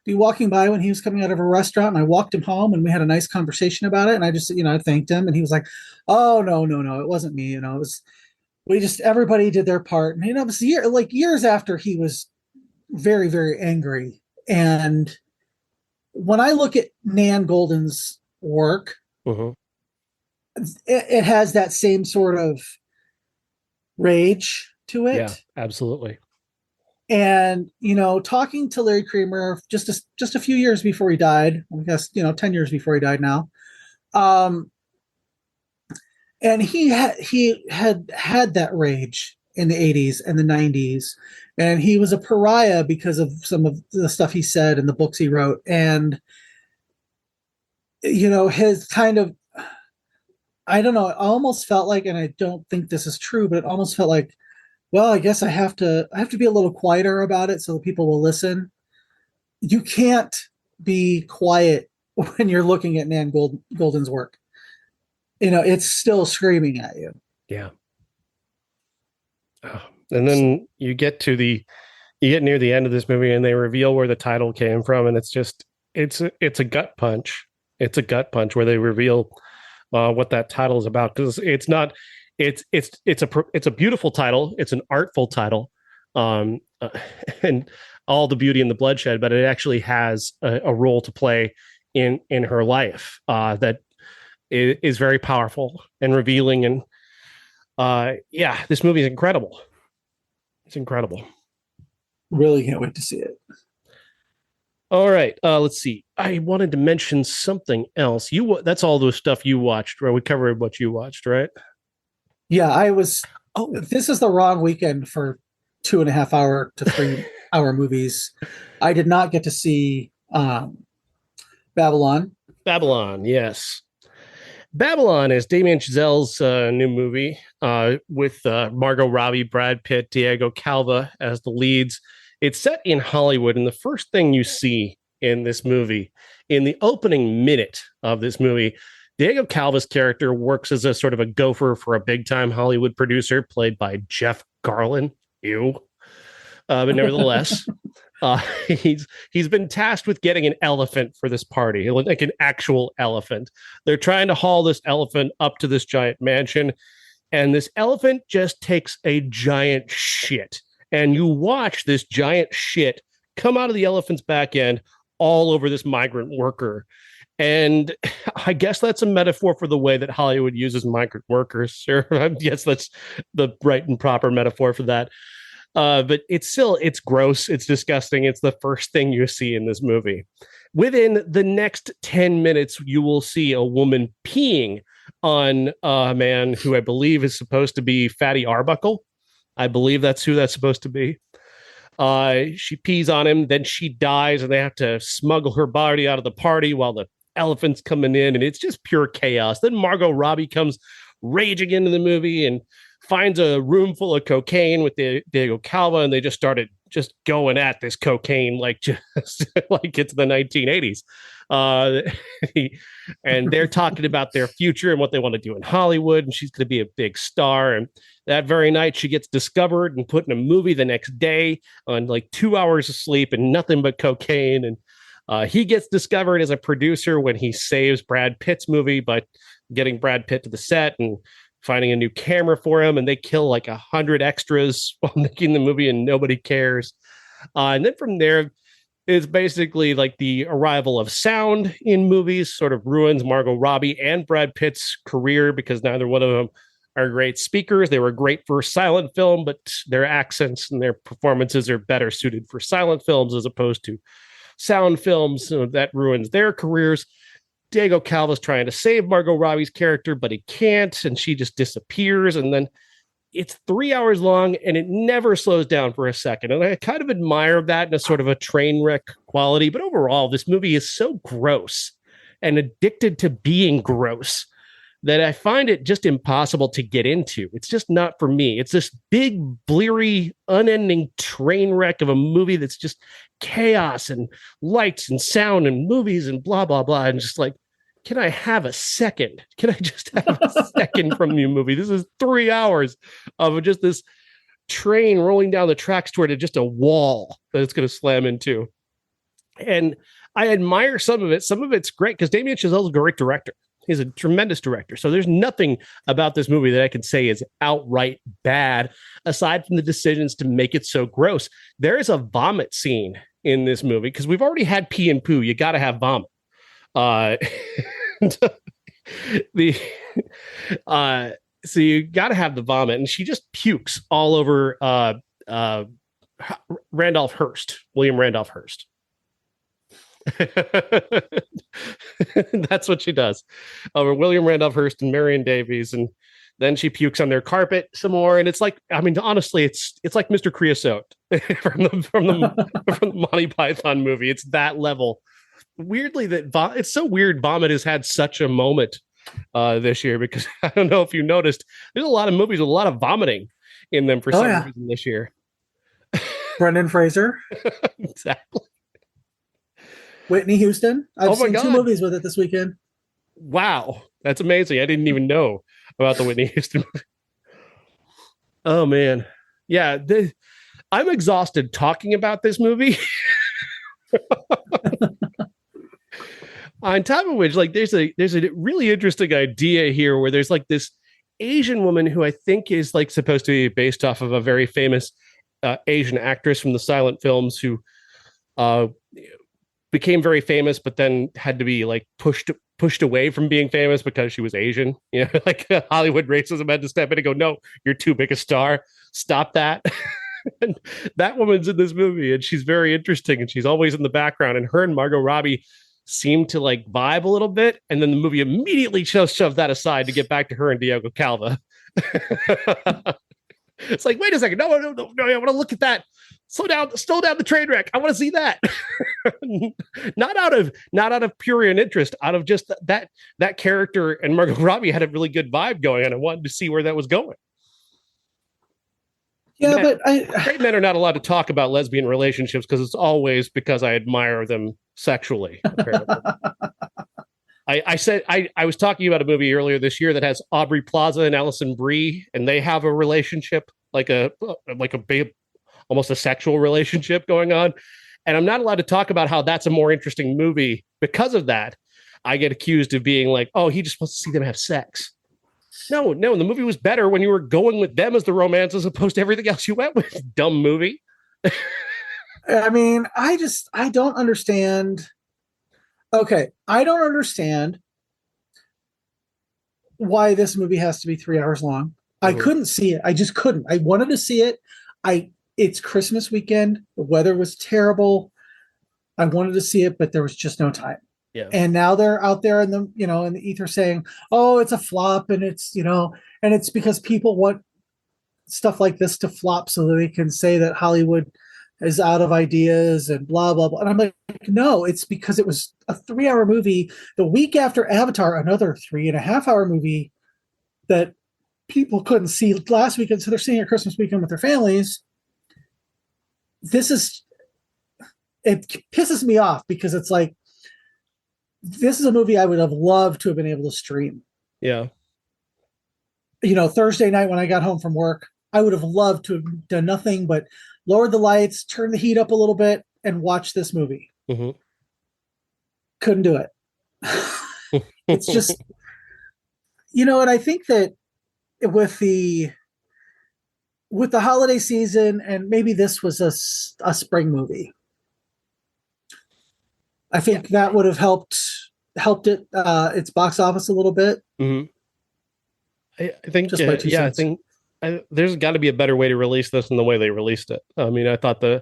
be walking by when he was coming out of a restaurant, and I walked him home, and we had a nice conversation about it. And I just, I thanked him, and he was like, "Oh, no, it wasn't me. It was, everybody did their part." And it was years after he was very, very angry. And when I look at Nan Golden's work, it has that same sort of rage to it. Yeah, absolutely. And, talking to Larry Kramer just a few years before he died, I guess, 10 years before he died now. And he had that rage in the 80s and the 90s. And he was a pariah because of some of the stuff he said and the books he wrote. And, his kind of I don't know. I almost felt like, and I don't think this is true, but it almost felt like, well, I guess I have to be a little quieter about it so that people will listen. You can't be quiet when you're looking at Golden's work. It's still screaming at you. Yeah. Oh. And then you get near the end of this movie and they reveal where the title came from, and it's a gut punch. It's a gut punch where they reveal what that title is about, because it's not it's a beautiful title. It's an artful title, and all the beauty and the bloodshed, but it actually has a role to play in her life that is very powerful and revealing. And yeah, this movie is incredible. It's incredible. Really can't wait to see it. All right, let's see. I wanted to mention something else. That's all the stuff you watched, right? We covered what you watched, right? Yeah, I was. Oh, this is the wrong weekend for 2.5 hour to 3 hour movies. I did not get to see Babylon. Babylon, yes. Babylon is Damien Chazelle's new movie with Margot Robbie, Brad Pitt, Diego Calva as the leads. It's set in Hollywood, and the first thing you see in this movie, in the opening minute of this movie, Diego Calva's character works as a sort of a gopher for a big-time Hollywood producer played by Jeff Garlin. Ew. But nevertheless, he's been tasked with getting an elephant for this party, like an actual elephant. They're trying to haul this elephant up to this giant mansion, and this elephant just takes a giant shit. And you watch this giant shit come out of the elephant's back end all over this migrant worker. And I guess that's a metaphor for the way that Hollywood uses migrant workers. Sure, I guess that's the right and proper metaphor for that. But it's gross. It's disgusting. It's the first thing you see in this movie. Within the next 10 minutes, you will see a woman peeing on a man who I believe is supposed to be Fatty Arbuckle. I believe that's who that's supposed to be. She pees on him, then she dies, and they have to smuggle her body out of the party while the elephant's coming in, and it's just pure chaos. Then Margot Robbie comes raging into the movie and finds a room full of cocaine with Diego Calva, and they just started just going at this cocaine like like it's the 1980s. And they're talking about their future and what they want to do in Hollywood, and she's going to be a big star. And that very night, she gets discovered and put in a movie the next day on like 2 hours of sleep and nothing but cocaine. And he gets discovered as a producer when he saves Brad Pitt's movie by getting Brad Pitt to the set and finding a new camera for him. And they kill like 100 extras while making the movie, and nobody cares. And then from there, it's basically like the arrival of sound in movies sort of ruins Margot Robbie and Brad Pitt's career, because neither one of them are great speakers. They were great for silent film, but their accents and their performances are better suited for silent films as opposed to sound films. So that ruins their careers. Diego Calva's trying to save Margot Robbie's character, but he can't, and she just disappears. And then it's 3 hours long, and it never slows down for a second. And I kind of admire that in a sort of a train wreck quality. But overall, this movie is so gross and addicted to being gross that I find it just impossible to get into. It's just not for me. It's this big, bleary, unending train wreck of a movie that's just chaos and lights and sound and movies and blah, blah, blah. And just like, can I have a second? Can I just have a second from you, movie? This is 3 hours of just this train rolling down the tracks toward just a wall that it's going to slam into. And I admire some of it. Some of it's great because Damien Chazelle's a great director. He's a tremendous director. So there's nothing about this movie that I can say is outright bad, aside from the decisions to make it so gross. There is a vomit scene in this movie because we've already had pee and poo. You got to have vomit. So you got to have the vomit, and she just pukes all over Randolph Hearst, William Randolph Hearst. That's what she does over William Randolph Hearst and Marion Davies, and then she pukes on their carpet some more. And it's like, I mean, honestly, it's like Mr. Creosote from the Monty Python movie. It's that level. Weirdly, it's so weird. Vomit has had such a moment this year, because I don't know if you noticed, there's a lot of movies with a lot of vomiting in them for some reason this year. Brendan Fraser. Exactly. Whitney Houston. I've seen 2 movies with it this weekend. Wow. That's amazing. I didn't even know about the Whitney Houston movie. Oh, man. Yeah. I'm exhausted talking about this movie. On top of which, like, there's a really interesting idea here where there's like this Asian woman who I think is like supposed to be based off of a very famous Asian actress from the silent films who became very famous, but then had to be like pushed away from being famous because she was Asian. You know, like Hollywood racism had to step in and go, "No, you're too big a star. Stop that." And that woman's in this movie, and she's very interesting, and she's always in the background. And her and Margot Robbie seem to like vibe a little bit, and then the movie immediately shoved that aside to get back to her and Diego Calva. It's like, wait a second, no, I want to look at that. Slow down the train wreck. I want to see that. not out of pure interest, out of just that character and Margot Robbie had a really good vibe going, and I wanted to see where that was going. Yeah, straight men are not allowed to talk about lesbian relationships because it's always because I admire them sexually. I was talking about a movie earlier this year that has Aubrey Plaza and Alison Brie, and they have a relationship like a almost a sexual relationship going on. And I'm not allowed to talk about how that's a more interesting movie because of that. I get accused of being like, oh, he just wants to see them have sex. No, the movie was better when you were going with them as the romance as opposed to everything else you went with. Dumb movie. I mean, I don't understand. Okay, I don't understand why this movie has to be 3 hours long. I couldn't see it. I just couldn't. I wanted to see it. It's Christmas weekend. The weather was terrible. I wanted to see it, but there was just no time. Yeah. And now they're out there in the ether saying, "Oh, it's a flop," and it's and it's because people want stuff like this to flop so that they can say that Hollywood is out of ideas and blah blah blah. And I'm like, no, it's because it was a 3-hour movie the week after Avatar, another 3.5-hour movie that people couldn't see last weekend, so they're seeing it Christmas weekend with their families. It pisses me off because it's like, this is a movie I would have loved to have been able to stream. Yeah. Thursday night when I got home from work, I would have loved to have done nothing but lowered the lights, turn the heat up a little bit, and watch this movie. Mm-hmm. Couldn't do it. It's just, and I think that with the holiday season, and maybe this was a spring movie, I think that would have helped it its box office a little bit. Mm-hmm. I think I think there's got to be a better way to release this than the way they released it. I mean, I thought the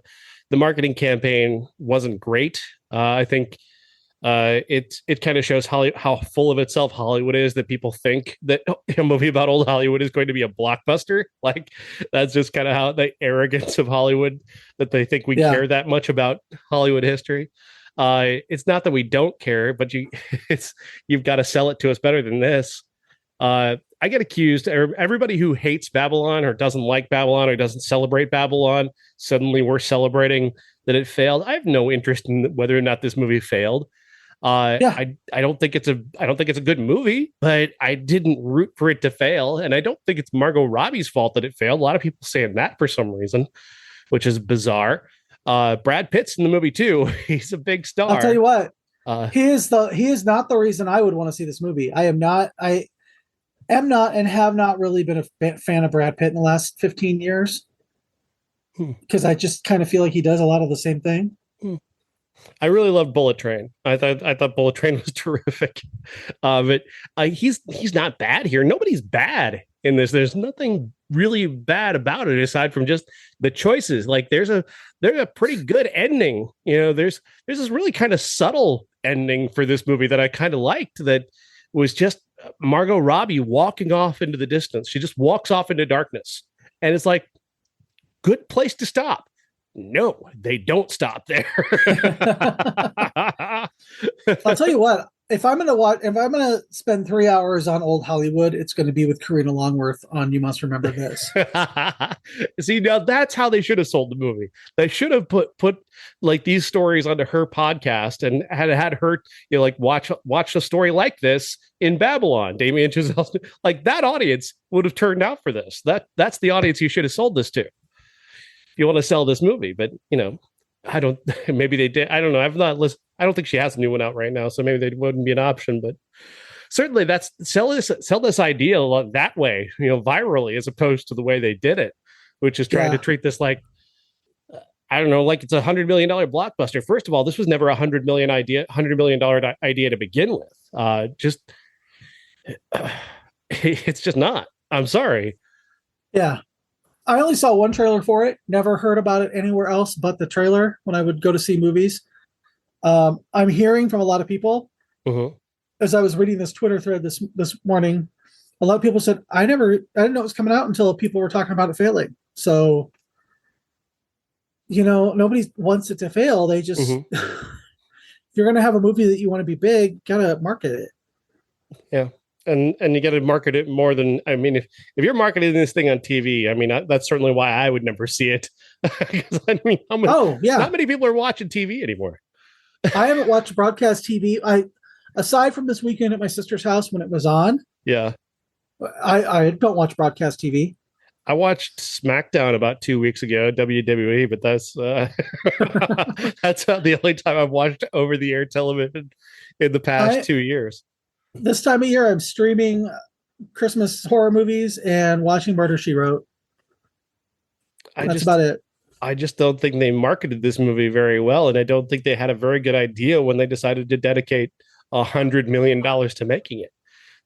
marketing campaign wasn't great. I think it kind of shows how full of itself Hollywood is, that people think that a movie about old Hollywood is going to be a blockbuster. Like, that's just kind of how the arrogance of Hollywood, that they think we care that much about Hollywood history. It's not that we don't care, but you've got to sell it to us better than this. I get accused, everybody who hates Babylon or doesn't like Babylon or doesn't celebrate Babylon, suddenly we're celebrating that it failed. I have no interest in whether or not this movie failed. I don't think it's a good movie, but I didn't root for it to fail. And I don't think it's Margot Robbie's fault that it failed. A lot of people saying that for some reason, which is bizarre. Brad Pitt's in the movie too. He's a big star. I'll tell you what, he is not the reason I would want to see this movie. I am not and have not really been a fan of Brad Pitt in the last 15 years. Because I just kind of feel like he does a lot of the same thing. I really loved Bullet Train. I thought Bullet Train was terrific. But he's not bad here. Nobody's bad in this. There's nothing really bad about it aside from just the choices. Like, there's a pretty good ending. There's this really kind of subtle ending for this movie that I kind of liked, that was just Margot Robbie walking off into the distance. She just walks off into darkness. And it's like, good place to stop. No, they don't stop there. I'll tell you what, if I'm gonna spend 3 hours on old Hollywood, it's going to be with Karina Longworth on You Must Remember This. See, now that's how they should have sold the movie. They should have put like these stories onto her podcast and had her, like watch a story like this in Babylon. Damien Chazelle, like that audience would have turned out for this. That's the audience you should have sold this to. If you want to sell this movie, but I don't. Maybe they did. I don't know. I've not listened. I don't think she has a new one out right now, so maybe they wouldn't be an option. But certainly, that's sell this idea that way, virally, as opposed to the way they did it, which is trying to treat this like I don't know, like it's $100 million blockbuster. First of all, this was never $100 million idea to begin with. It's just not. I'm sorry. Yeah. I only saw one trailer for it. Never heard about it anywhere else but the trailer when I would go to see movies. I'm hearing from a lot of people as I was reading this Twitter thread this morning. A lot of people said, I didn't know it was coming out until people were talking about it failing. So, nobody wants it to fail. They just, if you're going to have a movie that you want to be big, gotta market it. Yeah. And you got to market it more than, if you're marketing this thing on TV, that's certainly why I would never see it. Not many people are watching TV anymore. I haven't watched broadcast TV. Aside from this weekend at my sister's house when it was on. Yeah. I don't watch broadcast TV. I watched SmackDown about 2 weeks ago, WWE, but that's the only time I've watched over-the-air television in the past 2 years. This time of year, I'm streaming Christmas horror movies and watching Murder, She Wrote. That's about it. I just don't think they marketed this movie very well, and I don't think they had a very good idea when they decided to dedicate $100 million to making it.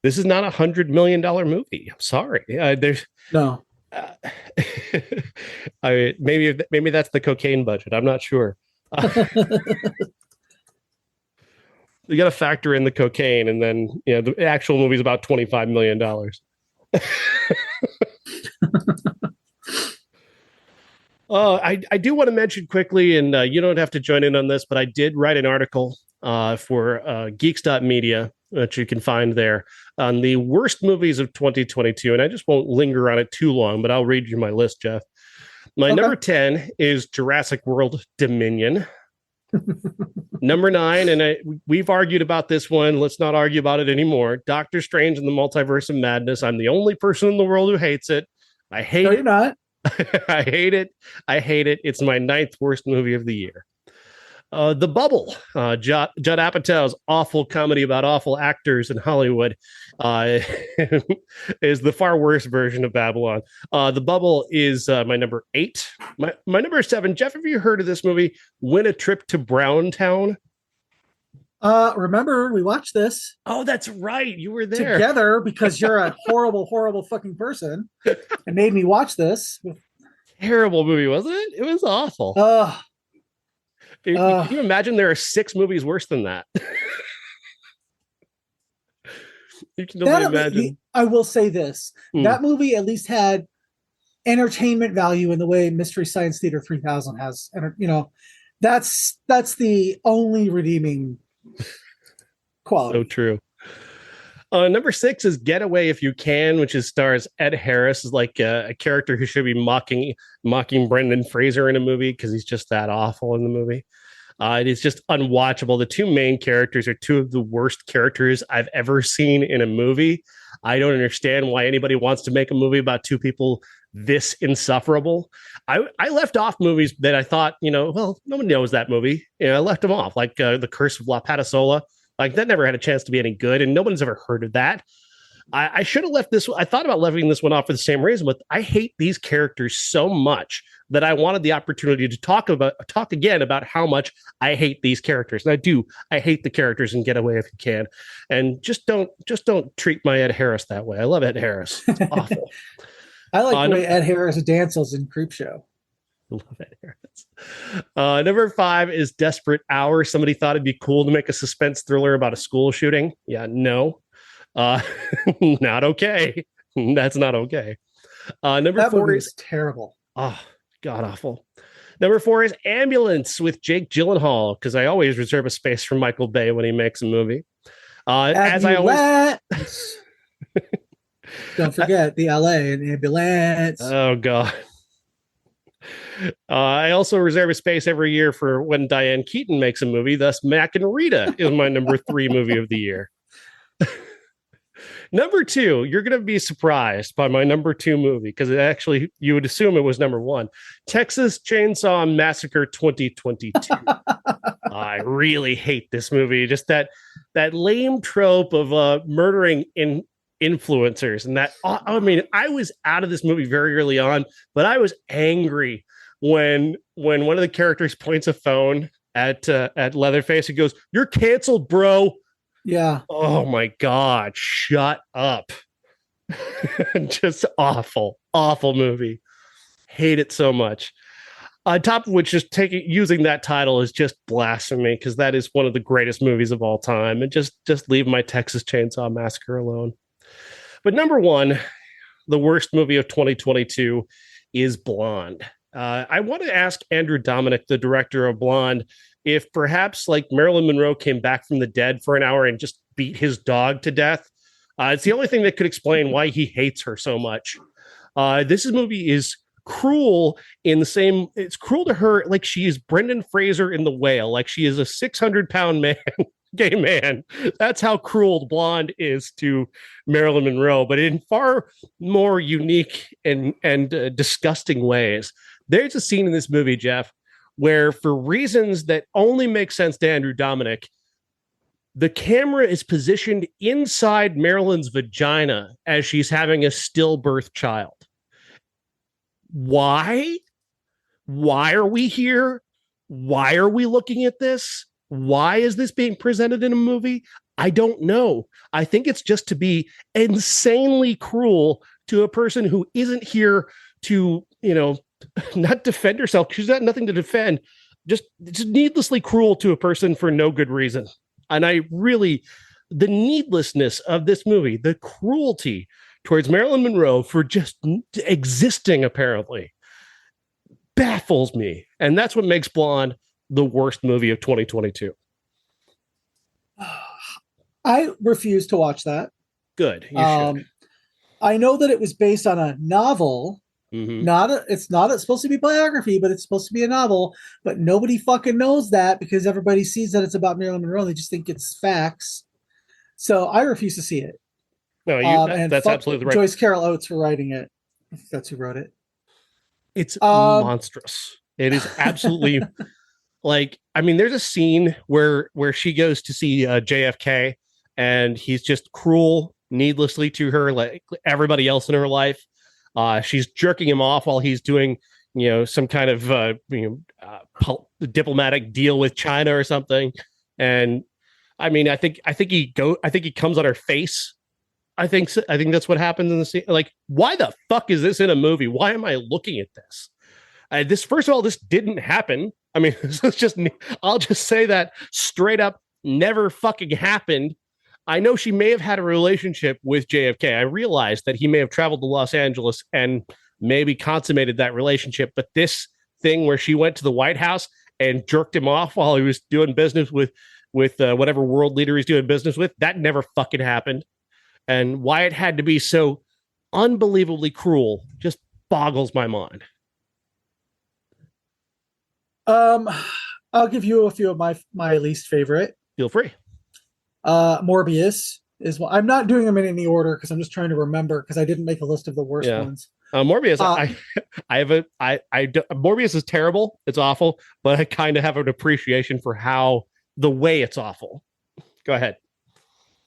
This is not $100 million movie. I'm sorry. There's no. Maybe that's the cocaine budget. I'm not sure. You got to factor in the cocaine, and then the actual movie is about $25 million. I do want to mention quickly, and you don't have to join in on this, but I did write an article for Geeks.media, which you can find there, on the worst movies of 2022. And I just won't linger on it too long, but I'll read you my list, Jeff. My number 10 is Jurassic World Dominion. Number 9, and we've argued about this one. Let's not argue about it anymore. Doctor Strange and the Multiverse of Madness. I'm the only person in the world who hates it. I hate it. No, you're not. I hate it. It's my 9th worst movie of the year. The Bubble, Judd Apatow's awful comedy about awful actors in Hollywood, is the far worse version of Babylon. The Bubble is my number 8. My number 7. Jeff, have you heard of this movie, Win a Trip to Browntown? Remember, we watched this. Oh, that's right. You were there together because you're a horrible, horrible fucking person and made me watch this. Terrible movie, wasn't it? It was awful. Can you imagine there are 6 movies worse than that? You can only imagine. I will say this. That movie at least had entertainment value in the way Mystery Science Theater 3000 has. That's the only redeeming quality. So true. Number 6 is Getaway If You Can, which stars Ed Harris as like a character who should be mocking Brendan Fraser in a movie because he's just that awful in the movie. It is just unwatchable. The 2 main characters are 2 of the worst characters I've ever seen in a movie. I don't understand why anybody wants to make a movie about 2 people this insufferable. I left off movies that I thought, well, nobody knows that movie. I left them off, like The Curse of La Patasola. Like that never had a chance to be any good, and no one's ever heard of that. I should have left this. I thought about leaving this one off for the same reason, but I hate these characters so much that I wanted the opportunity to talk again about how much I hate these characters. And I do. I hate the characters in Getaway If You Can, and just don't treat my Ed Harris that way. I love Ed Harris. It's awful. I like the way Ed Harris dances in Creepshow. Love Ed Harris. Number 5 is Desperate Hour. Somebody thought it'd be cool to make a suspense thriller about a school shooting. Yeah, no. Not okay. That's not okay. Number 4 is terrible. Oh, god awful. Number 4 is Ambulance with Jake Gyllenhaal, because I always reserve a space for Michael Bay when he makes a movie. As I always, don't forget the LA and ambulance. Oh God. I also reserve a space every year for when Diane Keaton makes a movie. Thus, Mac and Rita is my number 3 movie of the year. Number 2, you're going to be surprised by my number 2 movie because it actually, you would assume it was number 1. Texas Chainsaw Massacre 2022. I really hate this movie. Just that lame trope of murdering influencers, and that, I mean, I was out of this movie very early on, but I was angry when one of the characters points a phone at Leatherface and goes, "You're canceled, bro." Yeah. Oh my God, shut up. Just awful movie. Hate it so much. On top of which, just using that title is just blasphemy, because that is one of the greatest movies of all time. And just leave my Texas Chainsaw Massacre alone. But number 1, the worst movie of 2022 is Blonde. I want to ask Andrew Dominik, the director of Blonde, if perhaps like Marilyn Monroe came back from the dead for an hour and just beat his dog to death. It's the only thing that could explain why he hates her so much. This movie is cruel it's cruel to her like she is Brendan Fraser in The Whale, like she is a 600-pound man. Gay man. That's how cruel Blonde is to Marilyn Monroe, but in far more unique and disgusting ways. There's a scene in this movie, Jeff, where for reasons that only make sense to Andrew Dominik, the camera is positioned inside Marilyn's vagina as she's having a stillbirth child. Why? Why are we here? Why are we looking at this? Why is this being presented in a movie? I don't know. I think it's just to be insanely cruel to a person who isn't here to, not defend herself. She's got nothing to defend. Just needlessly cruel to a person for no good reason. And the needlessness of this movie, the cruelty towards Marilyn Monroe for just existing, apparently, baffles me. And that's what makes Blonde the worst movie of 2022. I refuse to watch that. Good. You should. I know that it was based on a novel. Mm-hmm. It's supposed to be a biography, but it's supposed to be a novel. But nobody fucking knows that because everybody sees that it's about Marilyn Monroe. They just think it's facts. So I refuse to see it. No, that's absolutely right. Joyce Carol Oates for writing it. That's who wrote it. It's monstrous. It is absolutely there's a scene where she goes to see JFK and he's just cruel needlessly to her, like everybody else in her life. She's jerking him off while he's doing, some kind of, diplomatic deal with China or something. And I mean, I think he comes on her face. I think that's what happens in the scene. Like, why the fuck is this in a movie? Why am I looking at this? First of all, this didn't happen. I mean, I'll just say that straight up, never fucking happened. I know she may have had a relationship with JFK. I realized that he may have traveled to Los Angeles and maybe consummated that relationship. But this thing where she went to the White House and jerked him off while he was doing business with whatever world leader he's doing business with, that never fucking happened. And why it had to be so unbelievably cruel just boggles my mind. I'll give you a few of my least favorite. Feel free. Morbius is one. I'm not doing them in any order because I'm just trying to remember because I didn't make a list of the worst ones. Morbius, Morbius is terrible. It's awful, but I kind of have an appreciation for the way it's awful. Go ahead.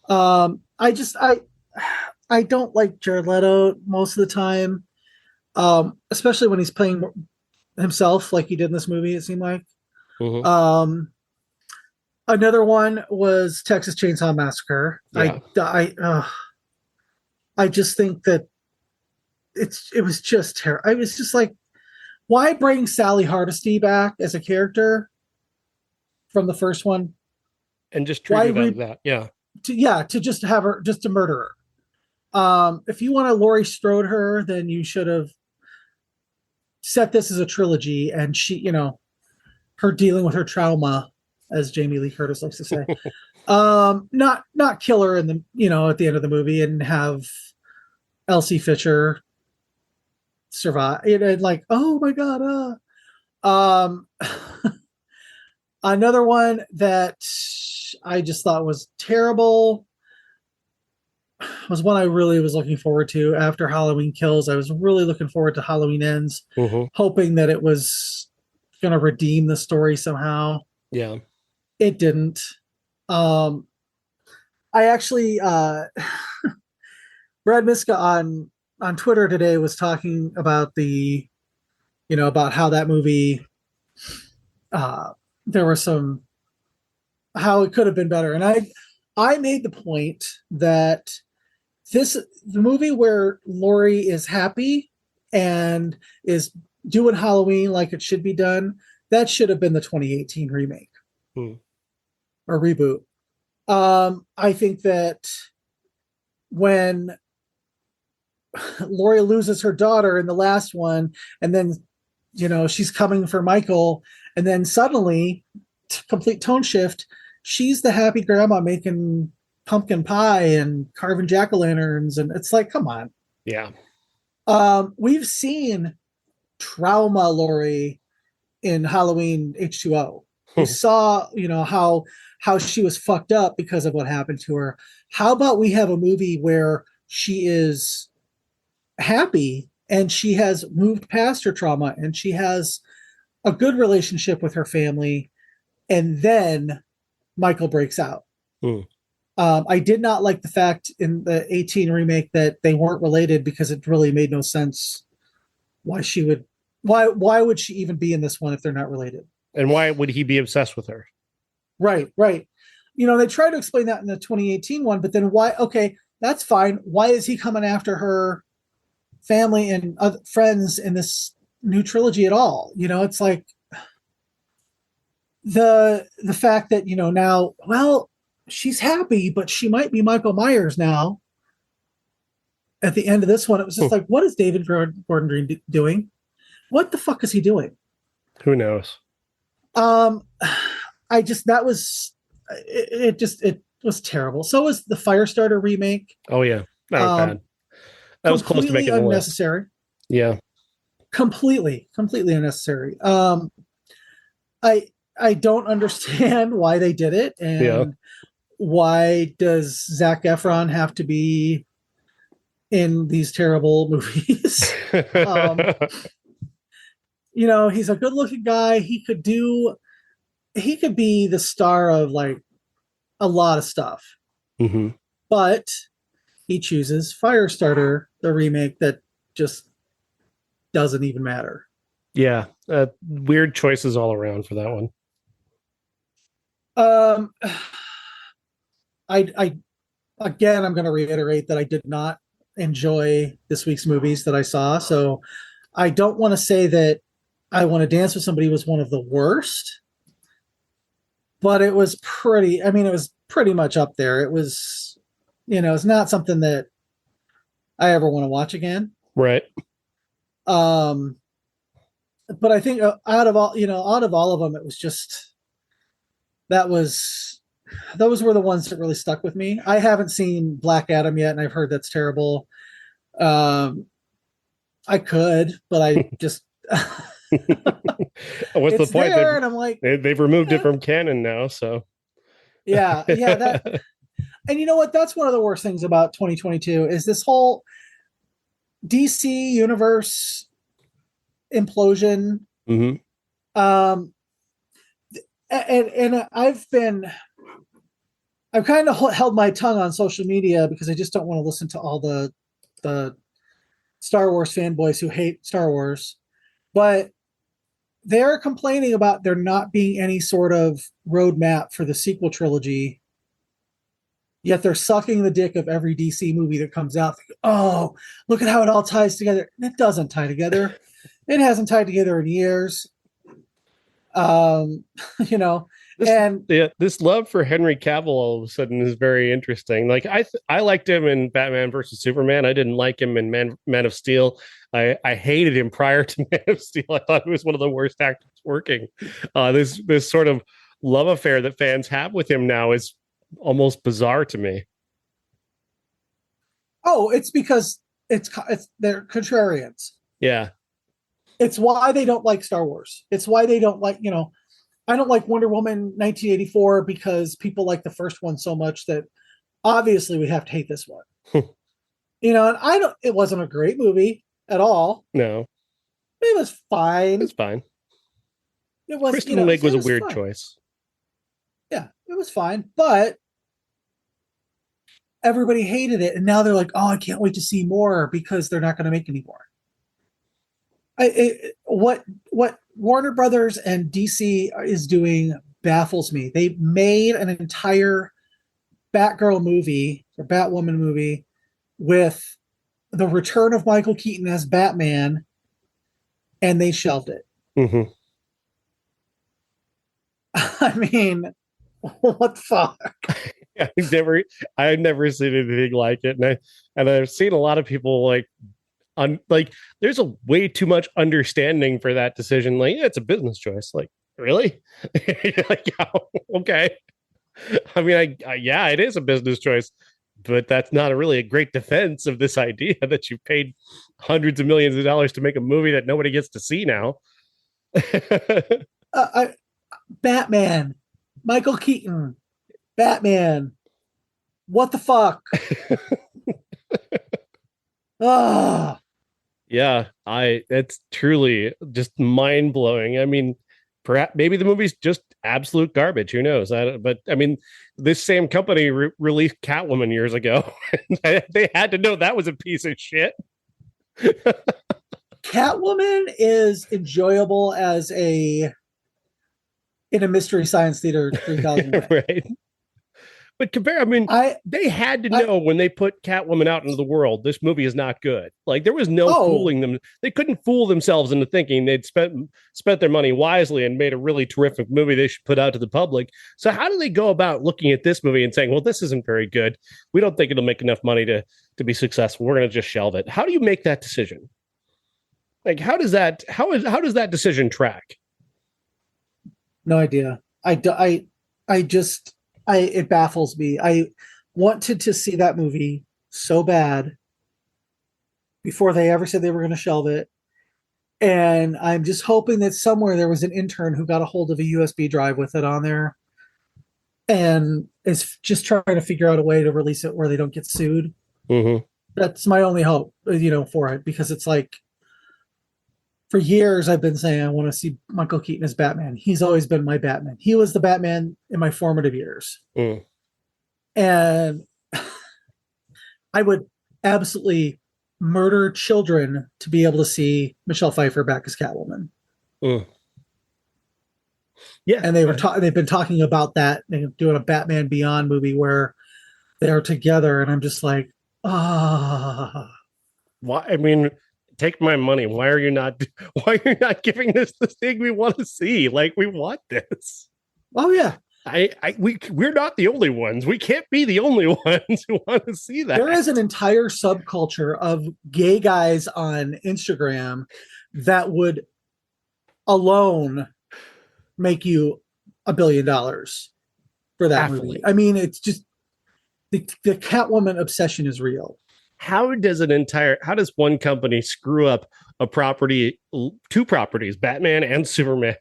I don't like Jared Leto most of the time, especially when he's playing himself like he did in this movie. It seemed like. Mm-hmm. Another one was Texas Chainsaw Massacre. Yeah. I just think that it was just terrible. I was just like, why bring Sally Hardesty back as a character from the first one and just treat it as that? Yeah. To just have her, just to murder her. If you want to Laurie Strode her, then you should have set this as a trilogy, and she, her dealing with her trauma as Jamie Lee Curtis likes to say. Not kill her in the at the end of the movie and have Elsie Fisher survive. And like, oh my god. Another one that I just thought was terrible was one I really was looking forward to after Halloween Kills. I was really looking forward to Halloween Ends, hoping that it was going to redeem the story somehow. Yeah. It didn't. I actually, Brad Miska on Twitter today was talking about about how that movie, there were how it could have been better. And I made the point that the movie where Laurie is happy and is doing Halloween like it should be done, that should have been the 2018 remake or reboot. I think that when Laurie loses her daughter in the last one, and then she's coming for Michael, and then suddenly, complete tone shift, she's the happy grandma making pumpkin pie and carving jack-o'-lanterns, and it's like, come on. Yeah. We've seen trauma Laurie in Halloween H2O. We saw, how she was fucked up because of what happened to her. How about we have a movie where she is happy and she has moved past her trauma and she has a good relationship with her family, and then Michael breaks out. I did not like the fact in the 18 remake that they weren't related, because it really made no sense why would she even be in this one if they're not related? And why would he be obsessed with her? Right. They tried to explain that in the 2018 one, but then why? Okay, that's fine. Why is he coming after her family and other friends in this new trilogy at all? It's like the fact that now, well, she's happy, but she might be Michael Myers now. At the end of this one, it was just like, what is David Gordon Green doing? What the fuck is he doing? Who knows? It was terrible. So was the Firestarter remake. Oh yeah, that was bad. That was close to making unnecessary. The list. Yeah, completely unnecessary. I don't understand why they did it, and why does Zac Efron have to be in these terrible movies? He's a good-looking guy. He could be the star of like a lot of stuff, but he chooses Firestarter, the remake that just doesn't even matter. Yeah, weird choices all around for that one. I'm going to reiterate that I did not enjoy this week's movies that I saw, so I don't want to say that I Want to Dance with Somebody was one of the worst, but it was it was pretty much up there. It was, it's not something that I ever want to watch again. Right. But I think out of all of them, it was just, those were the ones that really stuck with me. I haven't seen Black Adam yet, and I've heard that's terrible. I could, but I just what's the point? And I'm like, they've removed it from canon now, so yeah. That, and you know what? That's one of the worst things about 2022 is this whole DC universe implosion. And I've kind of held my tongue on social media because I just don't want to listen to all the Star Wars fanboys who hate Star Wars, but they're complaining about there not being any sort of roadmap for the sequel trilogy. Yet they're sucking the dick of every DC movie that comes out. Oh, look at how it all ties together. It doesn't tie together. It hasn't tied together in years. This love for Henry Cavill all of a sudden is very interesting. Like I liked him in Batman versus Superman. I didn't like him in Man of Steel. I hated him prior to Man of Steel. I thought he was one of the worst actors working. This sort of love affair that fans have with him now is almost bizarre to me. Oh, it's because it's they're contrarians. Yeah. It's why they don't like Star Wars. It's why they don't like, I don't like Wonder Woman 1984 because people like the first one so much that obviously we have to hate this one. And it wasn't a great movie at all. No. It was fine. It's fine. It was, Kristen Wiig was a weird choice. Yeah, it was fine, but everybody hated it, and now they're like, "Oh, I can't wait to see more," because they're not going to make any more. What Warner Brothers and DC is doing baffles me. They made an entire Batgirl movie or Batwoman movie with the return of Michael Keaton as Batman, and they shelved it. Mm-hmm. I mean, what the fuck? I've never seen anything like it, and I've seen a lot of people there's a way too much understanding for that decision. Like, yeah, it's a business choice. Like, really? Like, yeah, okay. I mean, yeah, it is a business choice, but that's not really a great defense of this idea that you paid hundreds of millions of dollars to make a movie that nobody gets to see now. Batman, Michael Keaton, Batman. What the fuck? Yeah, it's truly just mind blowing. I mean, perhaps maybe the movie's just absolute garbage. Who knows? But I mean, this same company released Catwoman years ago. They had to know that was a piece of shit. Catwoman is enjoyable in a Mystery Science Theater 3000 right. But they had to know when they put Catwoman out into the world, this movie is not good. Like, there was no fooling them. They couldn't fool themselves into thinking they'd spent their money wisely and made a really terrific movie they should put out to the public. So how do they go about looking at this movie and saying, well, this isn't very good. We don't think it'll make enough money to be successful. We're going to just shelve it. How do you make that decision? Like, how does that decision track? No idea. It baffles me. I wanted to see that movie so bad before they ever said they were going to shelve it. And I'm just hoping that somewhere there was an intern who got a hold of a USB drive with it on there and is just trying to figure out a way to release it where they don't get sued. Mm-hmm. That's my only hope, for it, because it's like, for years, I've been saying I want to see Michael Keaton as Batman. He's always been my Batman. He was the Batman in my formative years. Mm. And I would absolutely murder children to be able to see Michelle Pfeiffer back as Catwoman. Mm. Yeah. And they've been talking about that. They're doing a Batman Beyond movie where they are together. And I'm just like, Why? I mean, take my money. Why are you not giving this the thing we want to see? Like, we want this. Oh yeah. We're not the only ones. We can't be the only ones who want to see that. There is an entire subculture of gay guys on Instagram that would alone make you $1 billion for that movie. I mean, it's just the Catwoman obsession is real. How does one company screw up a property, two properties, Batman and Superman,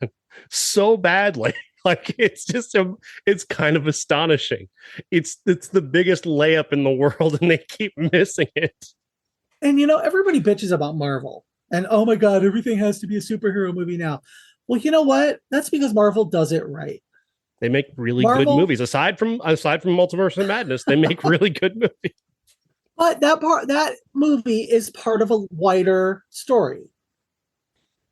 so badly? Like, it's kind of astonishing. It's the biggest layup in the world, and they keep missing it. And everybody bitches about Marvel, and oh my god, everything has to be a superhero movie now. Well, you know what? That's because Marvel does it right. They make really good movies. Aside from Multiverse of Madness, they make really good movies. But that movie is part of a wider story.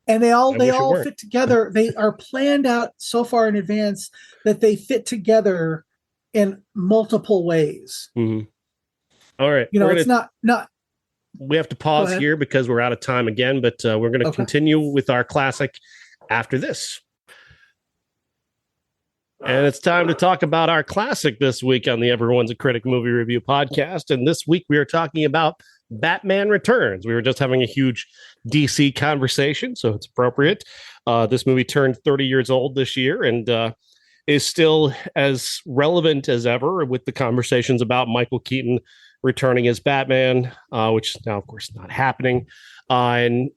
And they all fit together. They are planned out so far in advance that they fit together in multiple ways. Mm-hmm. All right. It's not. We have to pause here because we're out of time again, but we're going to continue with our classic after this. And it's time to talk about our classic this week on the Everyone's a Critic movie review podcast. And this week we are talking about Batman Returns. We were just having a huge DC conversation, so it's appropriate. This movie turned 30 years old this year, and is still as relevant as ever with the conversations about Michael Keaton returning as Batman, which now, of course, not happening. And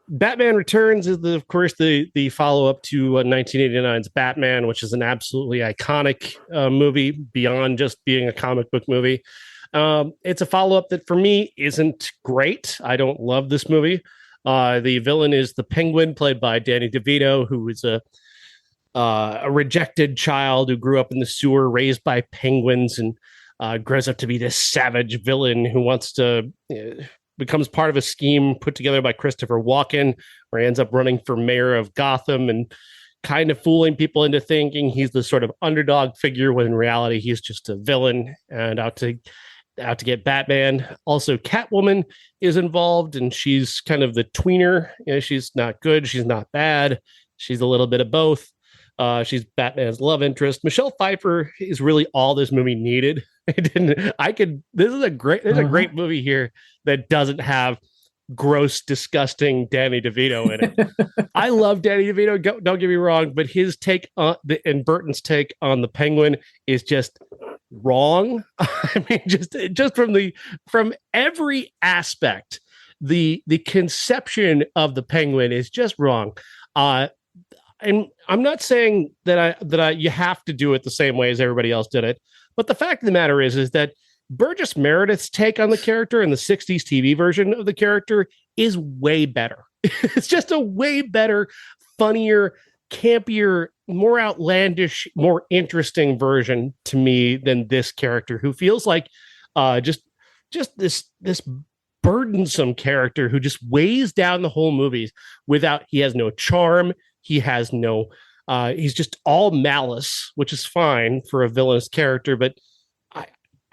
Batman Returns is, of course, the follow-up to 1989's Batman, which is an absolutely iconic movie beyond just being a comic book movie. It's a follow-up that, for me, isn't great. I don't love this movie. The villain is the Penguin, played by Danny DeVito, who is a rejected child who grew up in the sewer, raised by penguins, and grows up to be this savage villain who wants to... becomes part of a scheme put together by Christopher Walken, where he ends up running for mayor of Gotham and kind of fooling people into thinking he's the sort of underdog figure, when in reality he's just a villain and out to get Batman. Also, Catwoman is involved, and she's kind of the tweener. She's not good, she's not bad, she's a little bit of both. She's Batman's love interest. Michelle Pfeiffer is really all this movie needed. This is a great movie here that doesn't have gross, disgusting Danny DeVito in it. I love Danny DeVito. Don't get me wrong, but his take on and Burton's take on the Penguin is just wrong. I mean, just from every aspect, the conception of the Penguin is just wrong. And I'm not saying that you have to do it the same way as everybody else did it, but the fact of the matter is that Burgess Meredith's take on the character and the 60s TV version of the character is way better. It's just a way better, funnier, campier, more outlandish, more interesting version to me than this character, who feels like just this burdensome character who just weighs down the whole movie he has no charm. He has no, he's just all malice, which is fine for a villainous character, but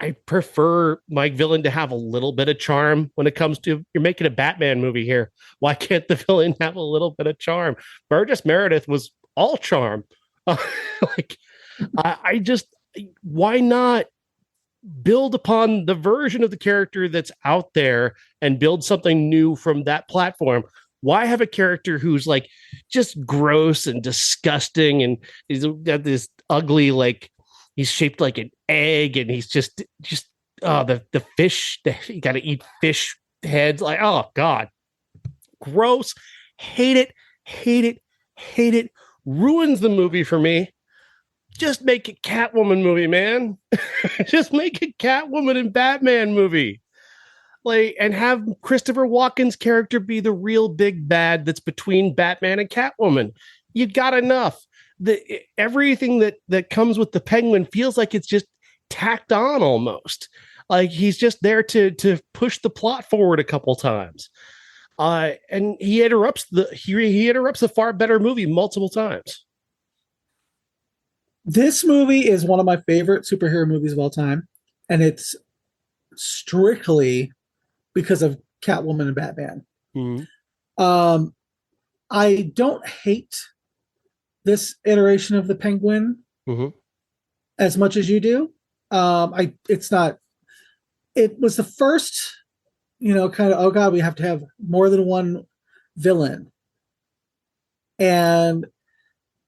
I prefer my villain to have a little bit of charm when it comes to, you're making a Batman movie here. Why can't the villain have a little bit of charm? Burgess Meredith was all charm. Why not build upon the version of the character that's out there and build something new from that platform? Why have a character who's like just gross and disgusting, and he's got this ugly, like he's shaped like an egg, and he's just the fish, you got to eat fish heads, like, oh God, gross, hate it, ruins the movie for me. Just make a Catwoman movie, man. Just make a Catwoman and Batman movie. And have Christopher Walken's character be the real big bad that's between Batman and Catwoman. You got enough. Everything that comes with the Penguin feels like it's just tacked on almost. Like he's just there to push the plot forward a couple times. And he interrupts a far better movie multiple times. This movie is one of my favorite superhero movies of all time, and it's strictly because of Catwoman and Batman. Mm-hmm. I don't hate this iteration of the Penguin as much as you do. It was the first, kind of, oh God, we have to have more than one villain. And,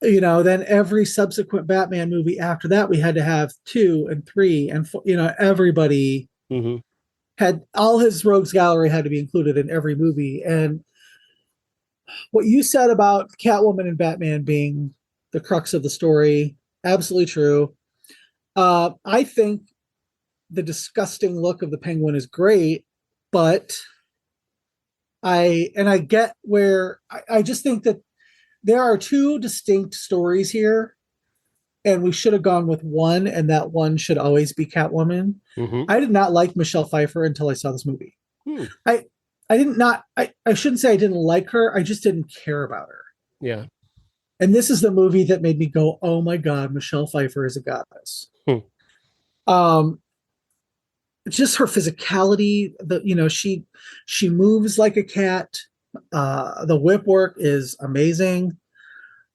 then every subsequent Batman movie after that, we had to have 2 and 3 and 4, everybody had, all his rogues gallery had to be included in every movie. And what you said about Catwoman and Batman being the crux of the story, absolutely true. I think the disgusting look of the Penguin is great, but I get where I just think that there are 2 distinct stories here, and we should have gone with one, and that one should always be Catwoman. Mm-hmm. I did not like Michelle Pfeiffer until I saw this movie. I shouldn't say I didn't like her. I just didn't care about her. Yeah. And this is the movie that made me go, oh my God, Michelle Pfeiffer is a goddess. Just her physicality, she moves like a cat. The whip work is amazing.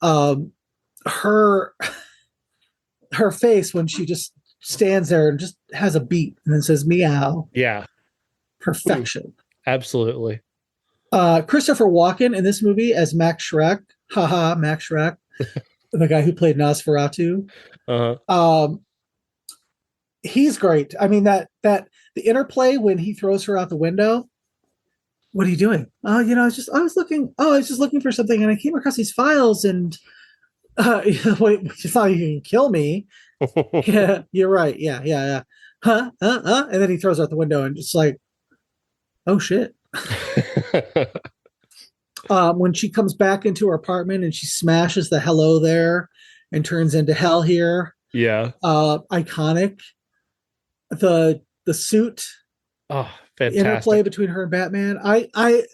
Her face when she just stands there and just has a beat and then says meow. Yeah. Perfection. Absolutely. Christopher Walken in this movie as Max Schreck. Haha, Max Schreck. the guy who played Nosferatu. Uh-huh. He's great. I mean, that the interplay when he throws her out the window. What are you doing? Oh, I was looking. Oh, I was just looking for something, and I came across these files, and wait, you thought you can kill me? Yeah, you're right. Yeah. Huh? And then he throws her out the window, and just like, oh shit. When she comes back into her apartment and she smashes the hello there and turns into hell here. Yeah. Iconic. The suit. Oh, fantastic. Interplay between her and Batman. I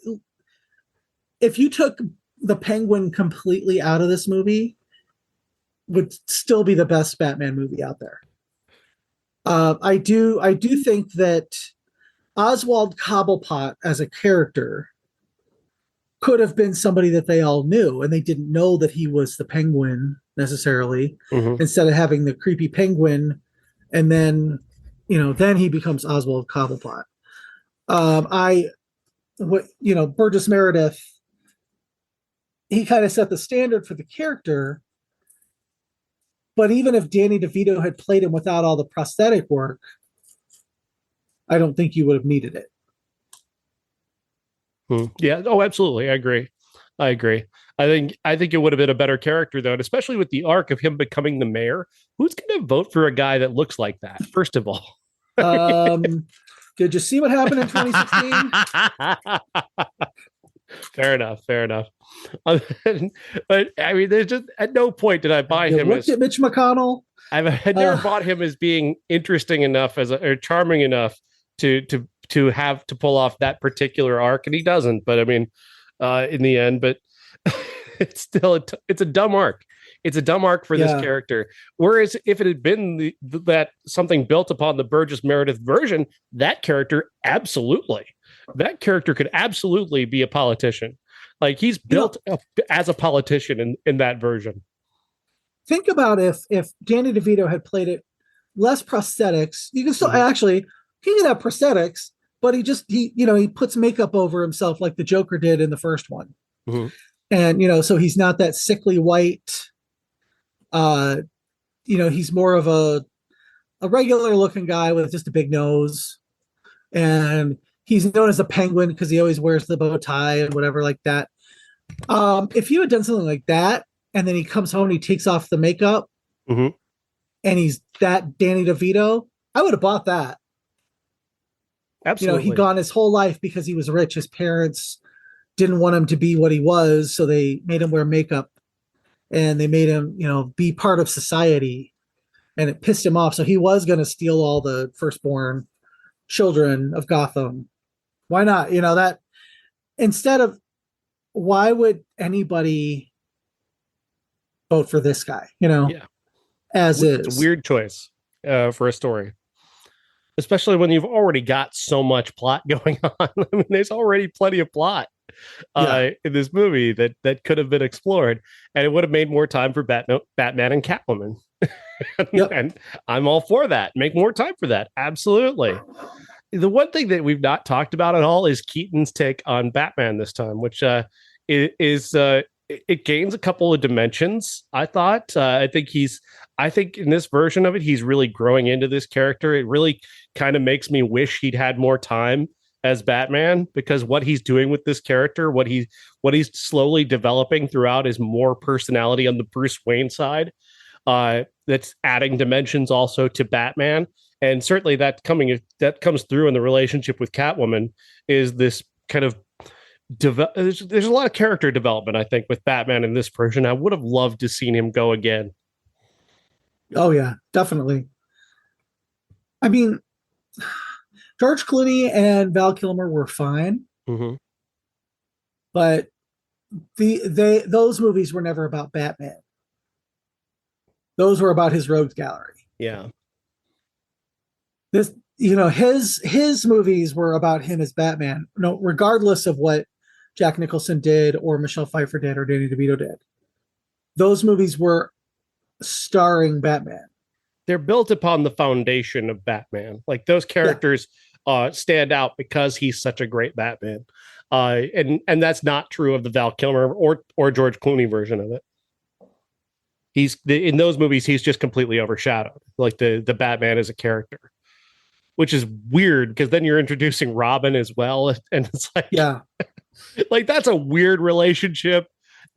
if you took the Penguin completely out of this movie, would still be the best Batman movie out there. I do think that Oswald Cobblepot as a character could have been somebody that they all knew, and they didn't know that he was the Penguin necessarily. Mm-hmm. Instead of having the creepy Penguin, and then then he becomes Oswald Cobblepot. Burgess Meredith, he kind of set the standard for the character. But even if Danny DeVito had played him without all the prosthetic work, I don't think you would have needed it. Yeah. Oh, absolutely. I agree. I think it would have been a better character, though, and especially with the arc of him becoming the mayor. Who's going to vote for a guy that looks like that? First of all, did you see what happened in 2016? Fair enough. But I mean, there's just at no point did I buy him. Looked at Mitch McConnell. I never bought him as being interesting enough or charming enough to have to pull off that particular arc, and he doesn't. But I mean, in the end, but it's still it's a dumb arc. It's a dumb arc for this character. Whereas if it had been that something built upon the Burgess Meredith version, that character could absolutely be a politician. Like he's built as a politician in that version. Think about if Danny DeVito had played it less prosthetics. You can still actually he can have prosthetics, but he puts makeup over himself like the Joker did in the first one. Mm-hmm. And so he's not that sickly white. He's more of a regular looking guy with just a big nose, and he's known as a Penguin because he always wears the bow tie and whatever like that. If you had done something like that, and then he comes home and he takes off the makeup, mm-hmm. and he's that Danny DeVito, I would have bought that. Absolutely. He'd gone his whole life because he was rich. His parents didn't want him to be what he was, so they made him wear makeup, and they made him, be part of society, and it pissed him off. So he was going to steal all the firstborn children of Gotham. Why not? That instead of, why would anybody vote for this guy? As is. It's a weird choice for a story, especially when you've already got so much plot going on. I mean, there's already plenty of plot in this movie that could have been explored, and it would have made more time for Batman and Catwoman. And I'm all for that. Make more time for that. Absolutely. The one thing that we've not talked about at all is Keaton's take on Batman this time, which it gains a couple of dimensions. I thought. I think in this version of it, he's really growing into this character. It really kind of makes me wish he'd had more time as Batman, because what he's doing with this character, what he's slowly developing throughout, is more personality on the Bruce Wayne side. That's adding dimensions also to Batman. And certainly that comes through in the relationship with Catwoman, is this kind of there's a lot of character development, I think, with Batman in this version. I would have loved to seen him go again. Oh yeah, definitely. I mean, George Clooney and Val Kilmer were fine, mm-hmm. but those movies were never about Batman. Those were about his rogues gallery. Yeah. This, his movies were about him as Batman. No, regardless of what Jack Nicholson did or Michelle Pfeiffer did or Danny DeVito did. Those movies were starring Batman. They're built upon the foundation of Batman. Like those characters stand out because he's such a great Batman. And that's not true of the Val Kilmer or George Clooney version of it. In those movies, he's just completely overshadowed, like the Batman as a character, which is weird because then you're introducing Robin as well, and it's like, yeah, like that's a weird relationship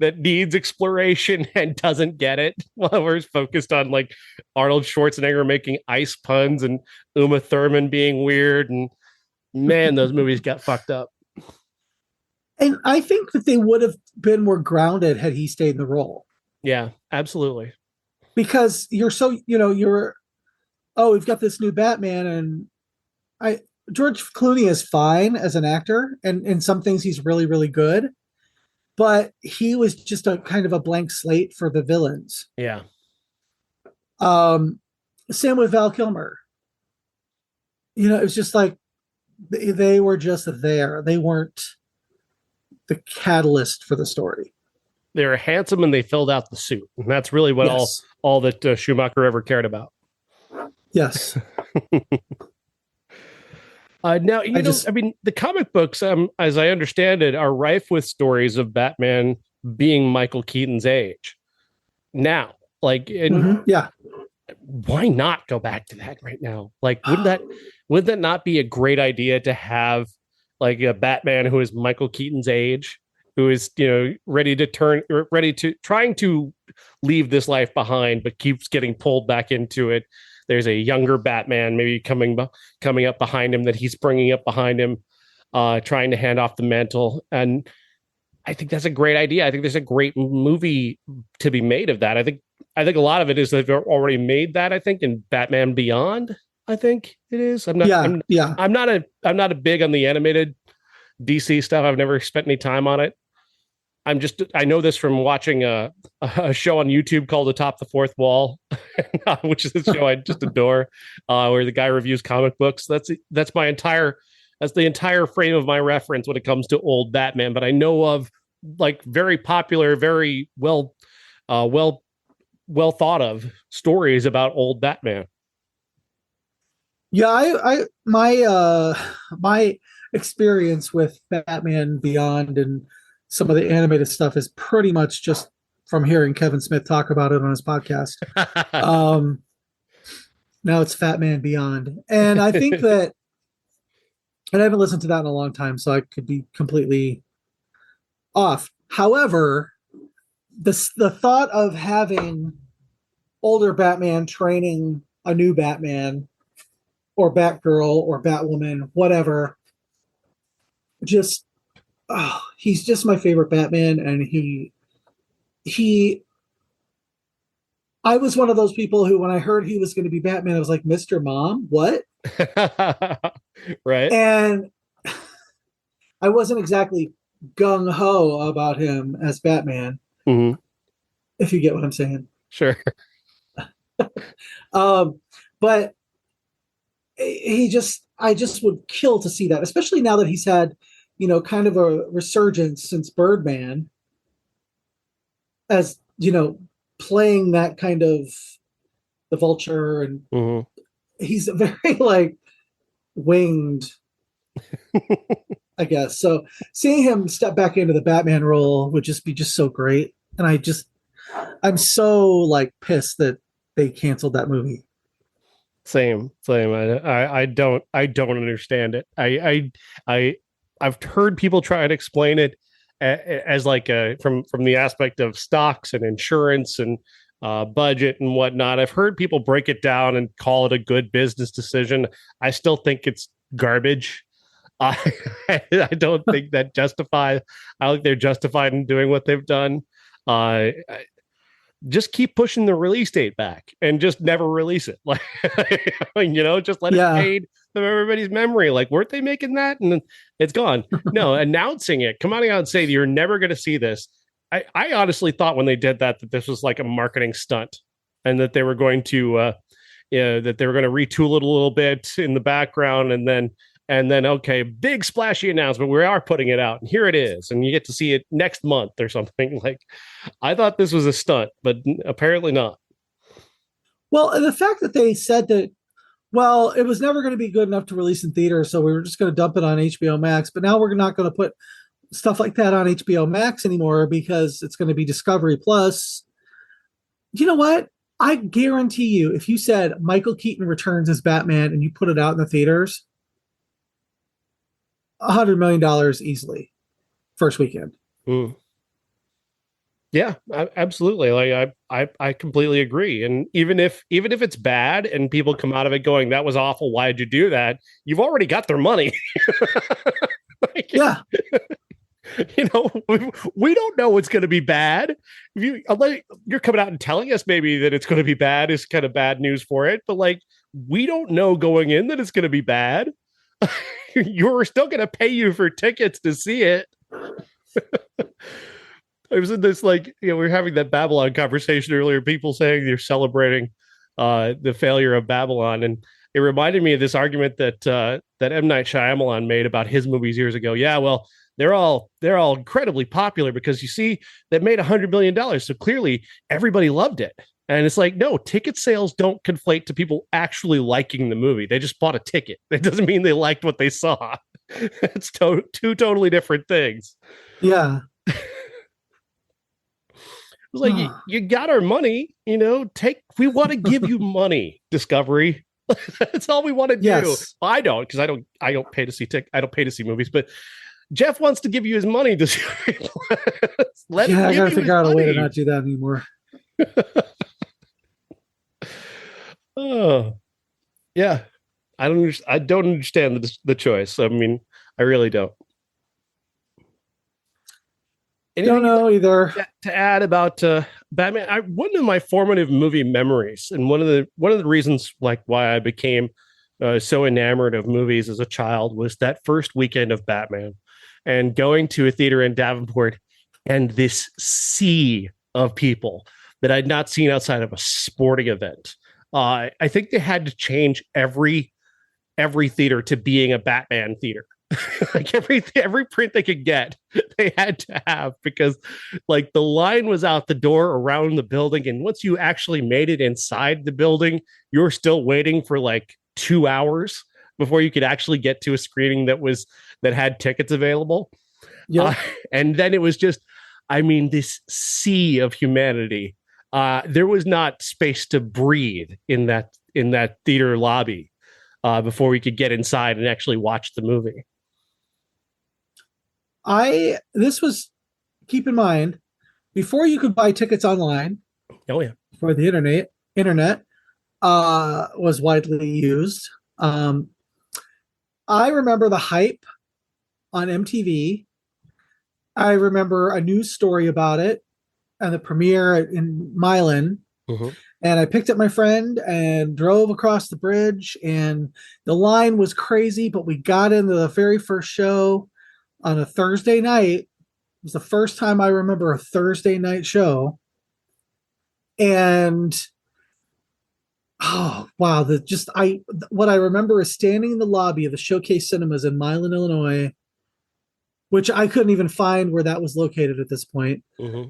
that needs exploration and doesn't get it. While we're focused on like Arnold Schwarzenegger making ice puns and Uma Thurman being weird, and man, those movies got fucked up. And I think that they would have been more grounded had he stayed in the role. Yeah, absolutely. Because you're so, we've got this new Batman, and George Clooney is fine as an actor, and in some things he's really, really good. But he was just a kind of a blank slate for the villains. Yeah. Same with Val Kilmer. It was just like they were just there. They weren't the catalyst for the story. They were handsome and they filled out the suit. And that's really what all that Schumacher ever cared about. Yes. Now, the comic books, as I understand it, are rife with stories of Batman being Michael Keaton's age. Now, like, why not go back to that right now? Like, would that not be a great idea to have like a Batman who is Michael Keaton's age, who is, trying to leave this life behind, but keeps getting pulled back into it. There's a younger Batman maybe coming up behind him that he's bringing up behind him, trying to hand off the mantle. And I think that's a great idea. I think there's a great movie to be made of that. I think a lot of it is they've already made that. I think in Batman Beyond, I think it is. I'm not a big on the animated DC stuff. I've never spent any time on it. I know this from watching a show on YouTube called Atop the Fourth Wall, which is a show I just adore, where the guy reviews comic books. That's the entire frame of my reference when it comes to old Batman. But I know of like very popular, very well thought of stories about old Batman. Yeah, my experience with Batman Beyond and some of the animated stuff is pretty much just from hearing Kevin Smith talk about it on his podcast. Now it's Fat Man Beyond. And I think that, and I haven't listened to that in a long time, so I could be completely off. However, the thought of having older Batman training a new Batman or Batgirl or Batwoman, whatever, he's just my favorite Batman. And I was one of those people who, when I heard he was going to be Batman, I was like, Mr. Mom, what? Right. And I wasn't exactly gung-ho about him as Batman, if you get what I'm saying. Sure. But I just would kill to see that, especially now that he's had, kind of a resurgence since Birdman, as, playing that kind of the Vulture, and he's very like winged, I guess. So seeing him step back into the Batman role would just be so great. And I'm so like pissed that they canceled that movie. Same. I don't understand it. I've heard people try and explain it as like from the aspect of stocks and insurance and budget and whatnot. I've heard people break it down and call it a good business decision. I still think it's garbage. I don't think that I don't think they're justified in doing what they've done. Just keep pushing the release date back and just never release it. Like, just let it fade from everybody's memory. Like, weren't they making that? And then it's gone. No, announcing it, coming out and saying you're never going to see this. I honestly thought when they did that this was like a marketing stunt, and that they were going to, retool it a little bit in the background, and then okay, big splashy announcement. We are putting it out, and here it is, and you get to see it next month or something. Like, I thought this was a stunt, but apparently not. Well, the fact that they said that, well, it was never going to be good enough to release in theaters, so we were just going to dump it on HBO Max. But now we're not going to put stuff like that on HBO Max anymore because it's going to be Discovery Plus. You know what? I guarantee you, if you said Michael Keaton returns as Batman and you put it out in the theaters, $100 million easily first weekend. Mm. Yeah, absolutely. Like I completely agree. And even if it's bad and people come out of it going, "That was awful. Why did you do that?" You've already got their money. Like, Yeah. we don't know what's going to be bad. You're coming out and telling us maybe that it's going to be bad is kind of bad news for it, but like we don't know going in that it's going to be bad. You're still going to pay you for tickets to see it. I was in this we were having that Babylon conversation earlier. People saying they're celebrating the failure of Babylon, and it reminded me of this argument that M. Night Shyamalan made about his movies years ago. Yeah, well, they're all incredibly popular because you see that made $100 million, so clearly everybody loved it. And it's like, no, ticket sales don't conflate to people actually liking the movie. They just bought a ticket. It doesn't mean they liked what they saw. It's two totally different things. Yeah. It was like, you got our money, we want to give you money, Discovery. That's all we want to do. Yes. I don't, because I don't pay to see I don't pay to see movies, but Jeff wants to give you his money. I gotta figure out a way to not do that anymore. Oh, yeah. I don't understand the choice. I mean, I really don't. Anything don't know either. To add about Batman, one of my formative movie memories, and one of the reasons like why I became so enamored of movies as a child was that first weekend of Batman, and going to a theater in Davenport, and this sea of people that I'd not seen outside of a sporting event. I think they had to change every theater to being a Batman theater. Like every print they could get, they had to have, because like the line was out the door around the building, and once you actually made it inside the building, you were still waiting for like 2 hours before you could actually get to a screening that had tickets available. Yeah, and then it was just, I mean, this sea of humanity. There was not space to breathe in that theater lobby before we could get inside and actually watch the movie. Keep in mind, before you could buy tickets online. Oh yeah. Before the internet was widely used. I remember the hype on MTV. I remember a news story about it and the premiere in Milan. Mm-hmm. And I picked up my friend and drove across the bridge, and the line was crazy, but we got into the very first show on a Thursday night. It was the first time I remember a Thursday night show. And oh wow, what I remember is standing in the lobby of the Showcase Cinemas in Milan, Illinois, which I couldn't even find where that was located at this point. Mm-hmm.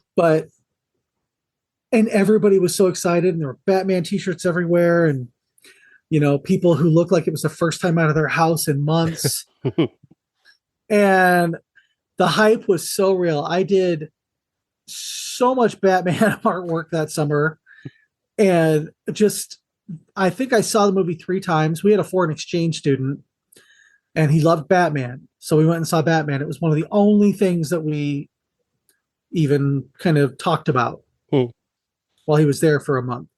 And everybody was so excited, and there were Batman t-shirts everywhere, and people who looked like it was the first time out of their house in months. And the hype was so real. I did so much Batman artwork that summer, and I think I saw the movie 3 times. We had a foreign exchange student, and he loved Batman, so we went and saw Batman. It was one of the only things that we even kind of talked about while he was there for a month.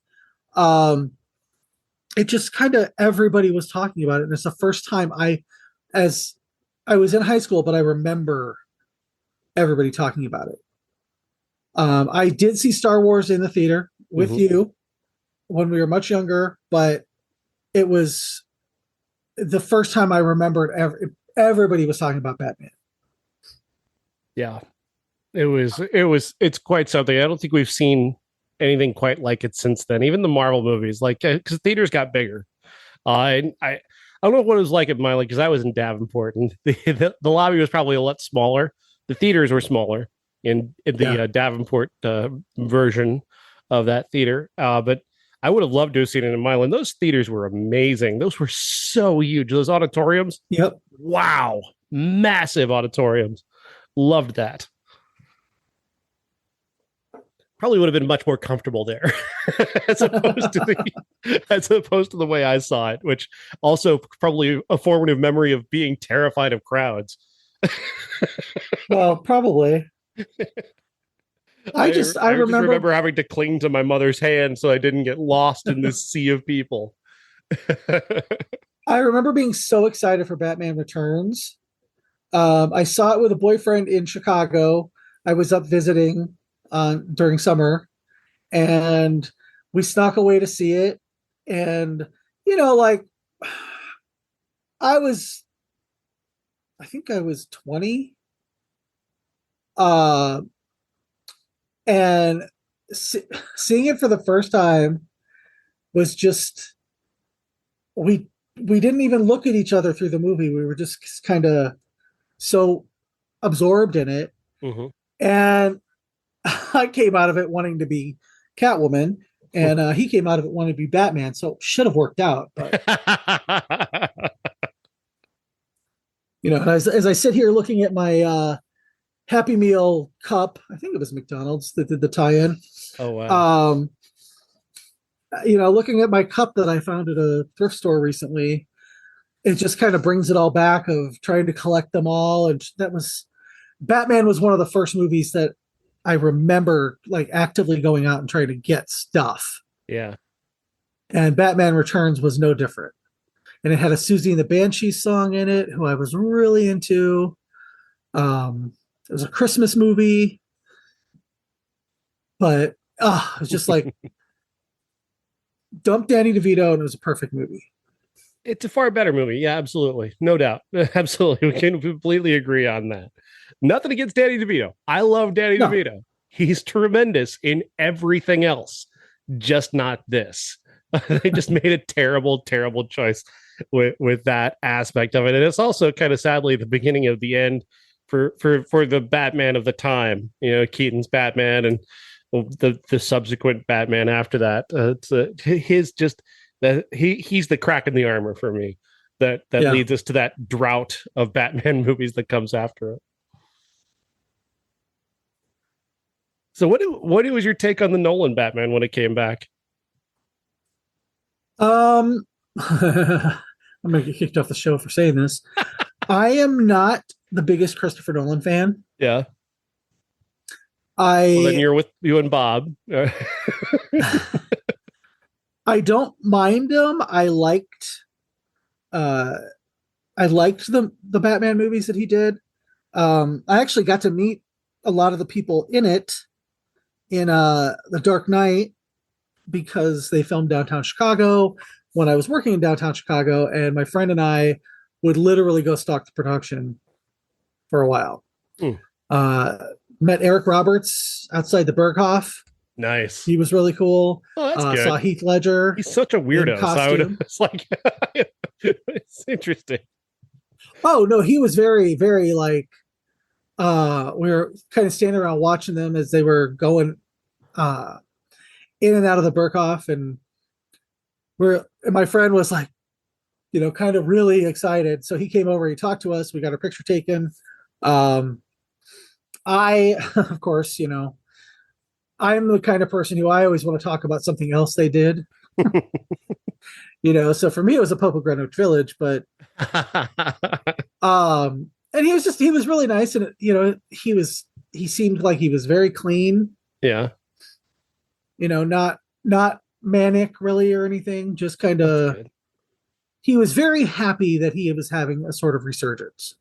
It just kind of, everybody was talking about it, and it's the first time I was in high school, but I remember everybody talking about it. I did see Star Wars in the theater with you when we were much younger, but it was the first time I remembered everybody was talking about Batman. Yeah, it's quite something. I don't think we've seen anything quite like it since then. Even the Marvel movies, like, because theaters got bigger. And I don't know what it was like at Milan, because I was in Davenport, and the lobby was probably a lot smaller. The theaters were smaller in the Davenport version of that theater. But I would have loved to have seen it in Milan. Those theaters were amazing. Those were so huge. Those auditoriums. Yep. Wow. Massive auditoriums. Loved that. probably would have been much more comfortable there as opposed to the way I saw it, which also probably a formative memory of being terrified of crowds. Well, probably. I just remember having to cling to my mother's hand so I didn't get lost in this sea of people. I remember being so excited for Batman Returns. I saw it with a boyfriend in Chicago. I was up visiting during summer, and we snuck away to see it. And like I think I was 20. And seeing it for the first time was just we didn't even look at each other through the movie. We were just kind of so absorbed in it. Mm-hmm. And I came out of it wanting to be Catwoman, and he came out of it wanting to be Batman. So should have worked out. But as I sit here looking at my Happy Meal cup, I think it was McDonald's that did the tie-in. Oh wow! Looking at my cup that I found at a thrift store recently, it just kind of brings it all back of trying to collect them all. And Batman was one of the first movies that I remember like actively going out and trying to get stuff. Yeah. And Batman Returns was no different. And it had a Susie and the Banshees song in it, who I was really into. It was a Christmas movie, but it was just like dump Danny DeVito, and it was a perfect movie. It's a far better movie. Yeah, absolutely. No doubt. Absolutely. We can completely agree on that. Nothing against Danny DeVito. I love Danny DeVito. He's tremendous in everything else, just not this. They just made a terrible, terrible choice with that aspect of it. And it's also kind of sadly the beginning of the end for the Batman of the time, Keaton's Batman and the subsequent Batman after that. He's the crack in the armor for me that leads us to that drought of Batman movies that comes after it. So what was your take on the Nolan Batman when it came back? I'm gonna get kicked off the show for saying this. I am not the biggest Christopher Nolan fan. Yeah. Then you're with you and Bob. I don't mind him. I liked the Batman movies that he did. I actually got to meet a lot of the people in it in The Dark Knight because they filmed downtown Chicago when I was working in downtown Chicago, and my friend and I would literally go stalk the production for a while. Met Eric Roberts outside the Berghoff. Nice. He was really cool. Oh, that's good. Saw Heath Ledger. He's such a weirdo. So it's like it's interesting. Oh no, he was very, very like we were kind of standing around watching them as they were going in and out of the Berghoff, and my friend was like, kind of really excited. So he came over, he talked to us, we got a picture taken. I, of course, I'm the kind of person who I always want to talk about something else they did. So for me it was a Pope of Greenwich Village, but and he was really nice, and he seemed like he was very clean. Yeah. Not manic really or anything, just kind of he was very happy that he was having a sort of resurgence.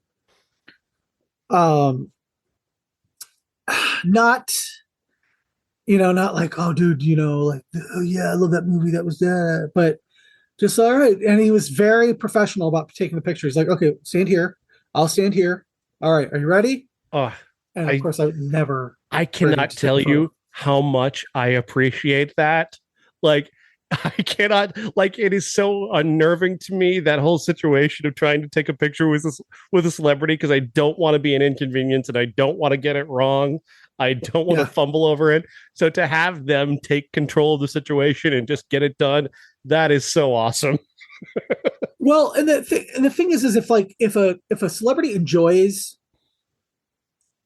Not like, oh dude, like, oh yeah, I love that movie, that was that, but just all right. And he was very professional about taking the picture. He's like, okay, stand here, I'll stand here, all right, are you ready? And of course I cannot tell you how much I appreciate that. Like, I cannot, like, it is so unnerving to me, that whole situation of trying to take a picture with a celebrity, because I don't want to be an inconvenience and I don't want to get it wrong. I don't want to fumble over it. So to have them take control of the situation and just get it done, that is so awesome. Well, and the thing is if a celebrity enjoys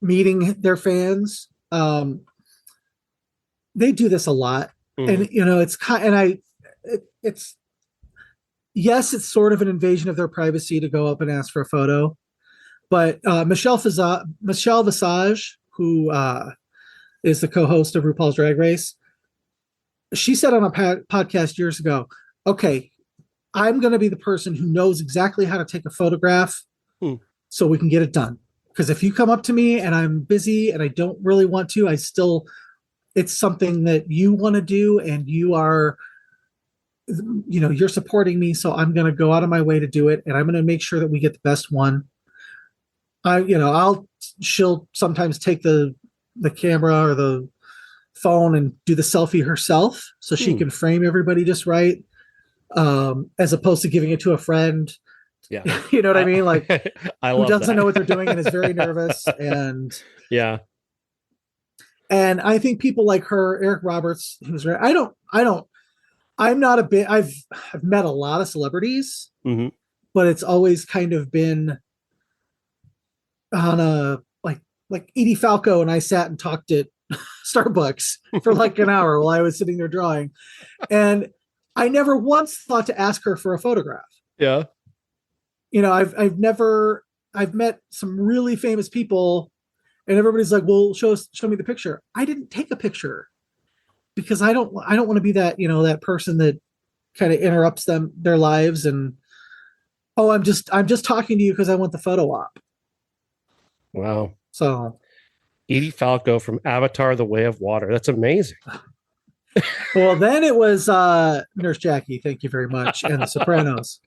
meeting their fans, they do this a lot. And it's kind, and it's yes, it's sort of an invasion of their privacy to go up and ask for a photo. But Michelle Visage, who is the co-host of RuPaul's Drag Race, she said on a podcast years ago, okay, I'm going to be the person who knows exactly how to take a photograph so we can get it done. Because if you come up to me and I'm busy and I don't really want to, it's something that you want to do and you are, you're supporting me. So I'm going to go out of my way to do it. And I'm going to make sure that we get the best one. She'll sometimes take the camera or the phone and do the selfie herself so she can frame everybody just right. As opposed to giving it to a friend. Yeah. You know what I mean? Like who doesn't know what they're doing and is very nervous. And yeah. And I think people like her, Eric Roberts, who's right. I'm not a bit, I've met a lot of celebrities, but it's always kind of been on a, like Edie Falco and I sat and talked at Starbucks for like an hour while I was sitting there drawing. And I never once thought to ask her for a photograph. Yeah. I've met some really famous people and everybody's like, well, show me the picture. I didn't take a picture because I don't want to be that, that person that kind of interrupts their lives. And, oh, I'm just talking to you because I want the photo op. Wow. So Edie Falco from Avatar: The Way of Water. That's amazing. Well, then it was Nurse Jackie. Thank you very much. And The Sopranos.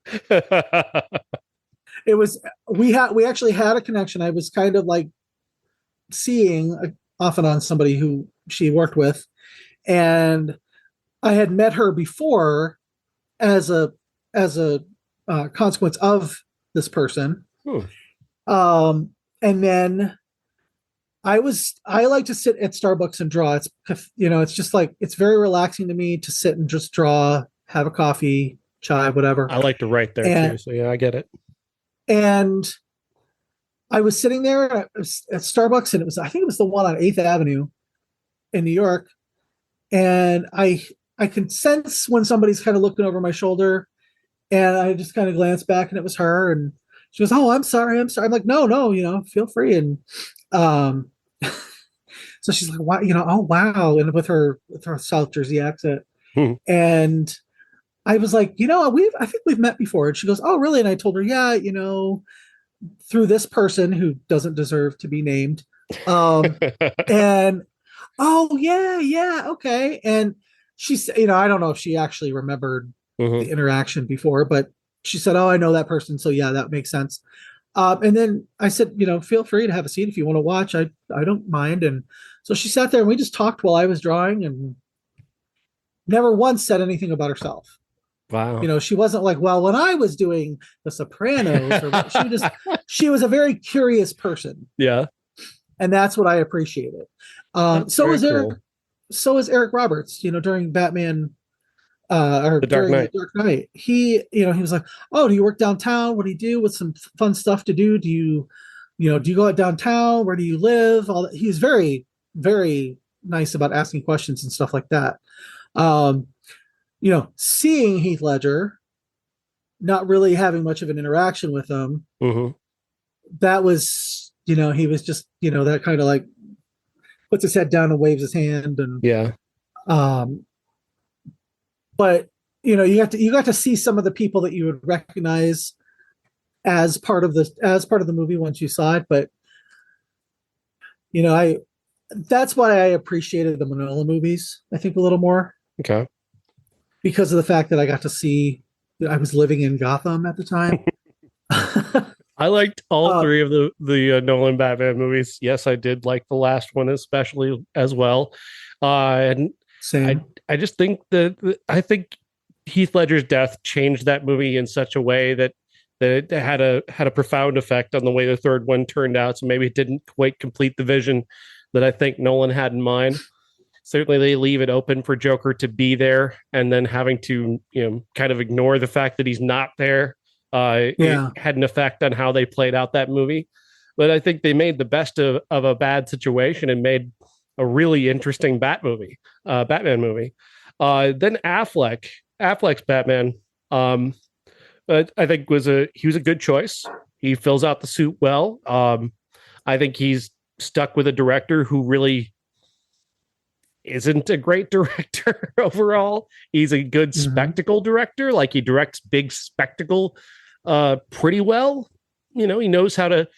It was, we actually had a connection. I was kind of like seeing off and on somebody who she worked with. And I had met her before as a consequence of this person. And then I like to sit at Starbucks and draw. It's just like, it's very relaxing to me to sit and just draw, have a coffee, chai, whatever. I like to write there too. So yeah, I get it. And I was sitting there at Starbucks and I think it was the one on 8th Avenue in New York. And I can sense when somebody's kind of looking over my shoulder and I just kind of glanced back and it was her. And she goes, oh, I'm sorry. I'm like, no, feel free. And, so she's like, wow, oh, wow. And with her South Jersey accent. And I was like, I think we've met before. And she goes, oh, really? And I told her, yeah, through this person who doesn't deserve to be named. And, oh, yeah. Okay. And she said, I don't know if she actually remembered the interaction before, but she said, oh, I know that person. So yeah, that makes sense. And then I said, feel free to have a seat if you want to watch. I don't mind. And so she sat there and we just talked while I was drawing and never once said anything about herself. Wow. She wasn't like, well, when I was doing The Sopranos, she was a very curious person. Yeah. And that's what I appreciated. So is Eric Roberts, during Batman, or The Dark Knight. The Dark Knight. He was like, oh, do you work downtown? What do you do? What's some fun stuff to do? Do you go out downtown? Where do you live? All that. He's very, very nice about asking questions and stuff like that. Seeing Heath Ledger, not really having much of an interaction with him, that was, he was just, that kind of like puts his head down and waves his hand. And yeah. But you got to see some of the people that you would recognize as part of the movie once you saw it. But that's why I appreciated the Manola movies, I think, a little more. Okay. Because of the fact that I got to see that I was living in Gotham at the time. I liked all three of the Nolan Batman movies. Yes, I did like the last one especially as well. And same. I just think I think Heath Ledger's death changed that movie in such a way that it had a profound effect on the way the third one turned out. So maybe it didn't quite complete the vision that I think Nolan had in mind. Certainly they leave it open for Joker to be there and then having to, kind of ignore the fact that he's not there. It had an effect on how they played out that movie. But I think they made the best of a bad situation and made a really interesting Batman movie. Then Affleck's Batman, I think he was a good choice. He fills out the suit well. I think he's stuck with a director who really isn't a great director overall. He's a good spectacle director. Like, he directs big spectacle pretty well. He knows how to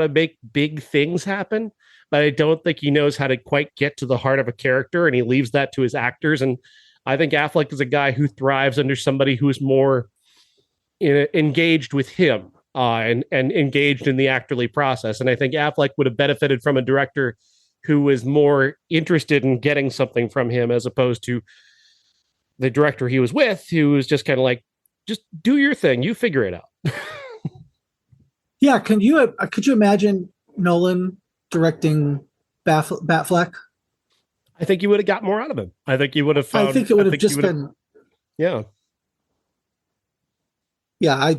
make big things happen, but I don't think he knows how to quite get to the heart of a character, and he leaves that to his actors. And I think Affleck is a guy who thrives under somebody who's more engaged with him and engaged in the actorly process. And I think Affleck would have benefited from a director who was more interested in getting something from him, as opposed to the director he was with, who was just kind of like, just do your thing, you figure it out. Yeah, could you imagine Nolan directing Batfleck? I think you would have got more out of him. I think you would have found. I think it would have just been. Yeah. Yeah,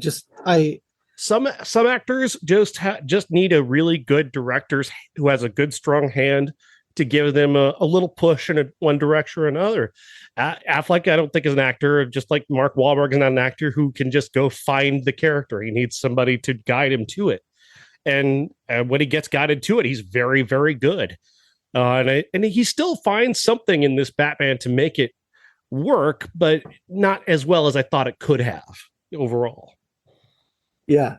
some actors just need a really good director who has a good strong hand to give them a little push in one direction or another. Affleck, I don't think, is an actor, just like Mark Wahlberg is not an actor who can just go find the character. He needs somebody to guide him to it. And when he gets guided to it, he's very, very good. And he still finds something in this Batman to make it work, but not as well as I thought it could have overall. Yeah.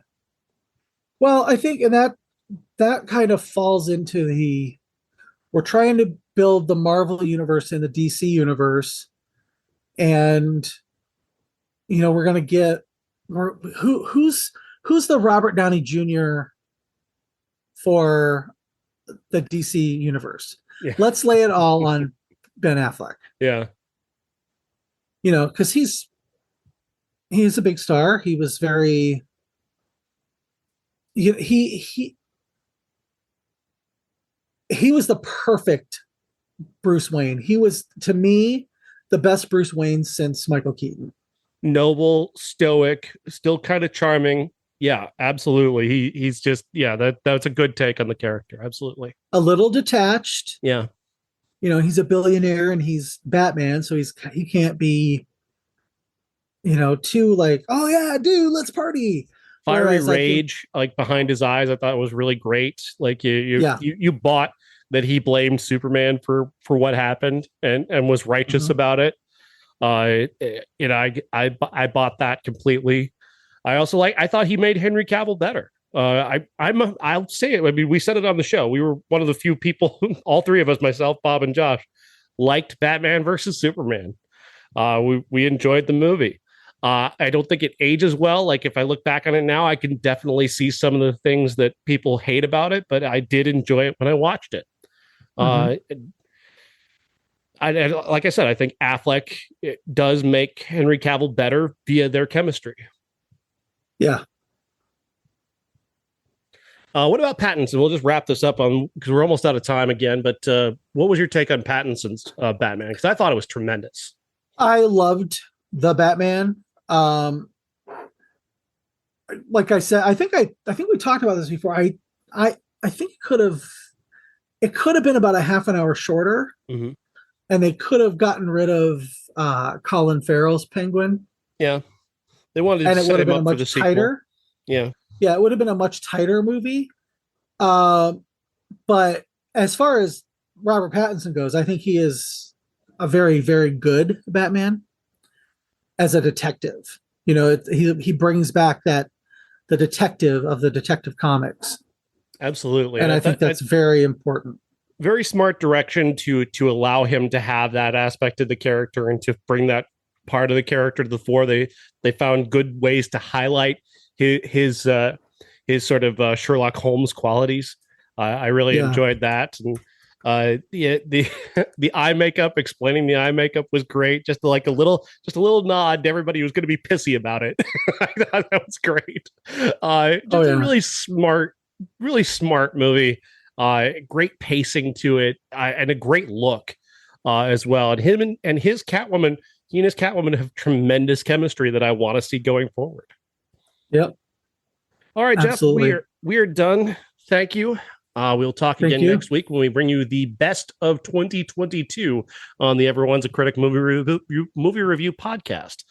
Well, I think, and that kind of falls into we're trying to build the Marvel universe and the DC universe, and we're going to get who's the Robert Downey Jr. for the DC universe. Yeah. Let's lay it all on Ben Affleck. Yeah. Because he's a big star. He was very he was the perfect Bruce Wayne. He was, to me, the best Bruce Wayne since Michael Keaton. Noble, stoic, still kind of charming. Yeah, absolutely. He's just, that's a good take on the character. Absolutely. A little detached. Yeah. He's a billionaire and he's Batman, so he can't be, too like, oh yeah, dude, let's party. Fiery rage, like behind his eyes, I thought was really great. Like you bought that he blamed Superman for what happened and was righteous about it. I bought that completely. I thought he made Henry Cavill better. I'll say it. I mean, we said it on the show. We were one of the few people, all three of us, myself, Bob, and Josh, liked Batman versus Superman. We enjoyed the movie. I don't think it ages well. Like, if I look back on it now, I can definitely see some of the things that people hate about it, but I did enjoy it when I watched it. Like I said, I think Affleck does make Henry Cavill better via their chemistry. Yeah. What about Pattinson? We'll just wrap this up because we're almost out of time again. But what was your take on Pattinson's Batman? Because I thought it was tremendous. I loved the Batman. Like I said, I think we talked about this before. I think it could have been about a half an hour shorter, and they could have gotten rid of Colin Farrell's Penguin. Yeah, they wanted, and it would have been a much tighter. Yeah, it would have been a much tighter movie. But as far as Robert Pattinson goes, I think he is a very, very good Batman as a detective. He brings back the detective of the Detective Comics. Absolutely. And I think that's very important. Very smart direction to allow him to have that aspect of the character and to bring that part of the character to the fore. They found good ways to highlight his sort of Sherlock Holmes qualities. I really enjoyed that. And the eye makeup, explaining the eye makeup was great. Just a little nod to everybody who's going to be pissy about it. I thought that was great. A really smart movie. Great pacing to it, and a great look as well. And he and his Catwoman have tremendous chemistry that I want to see going forward. Yep. All right, absolutely. Jeff, we are done. Thank you. We'll talk again next week when we bring you the best of 2022 on the Everyone's a Critic movie review podcast.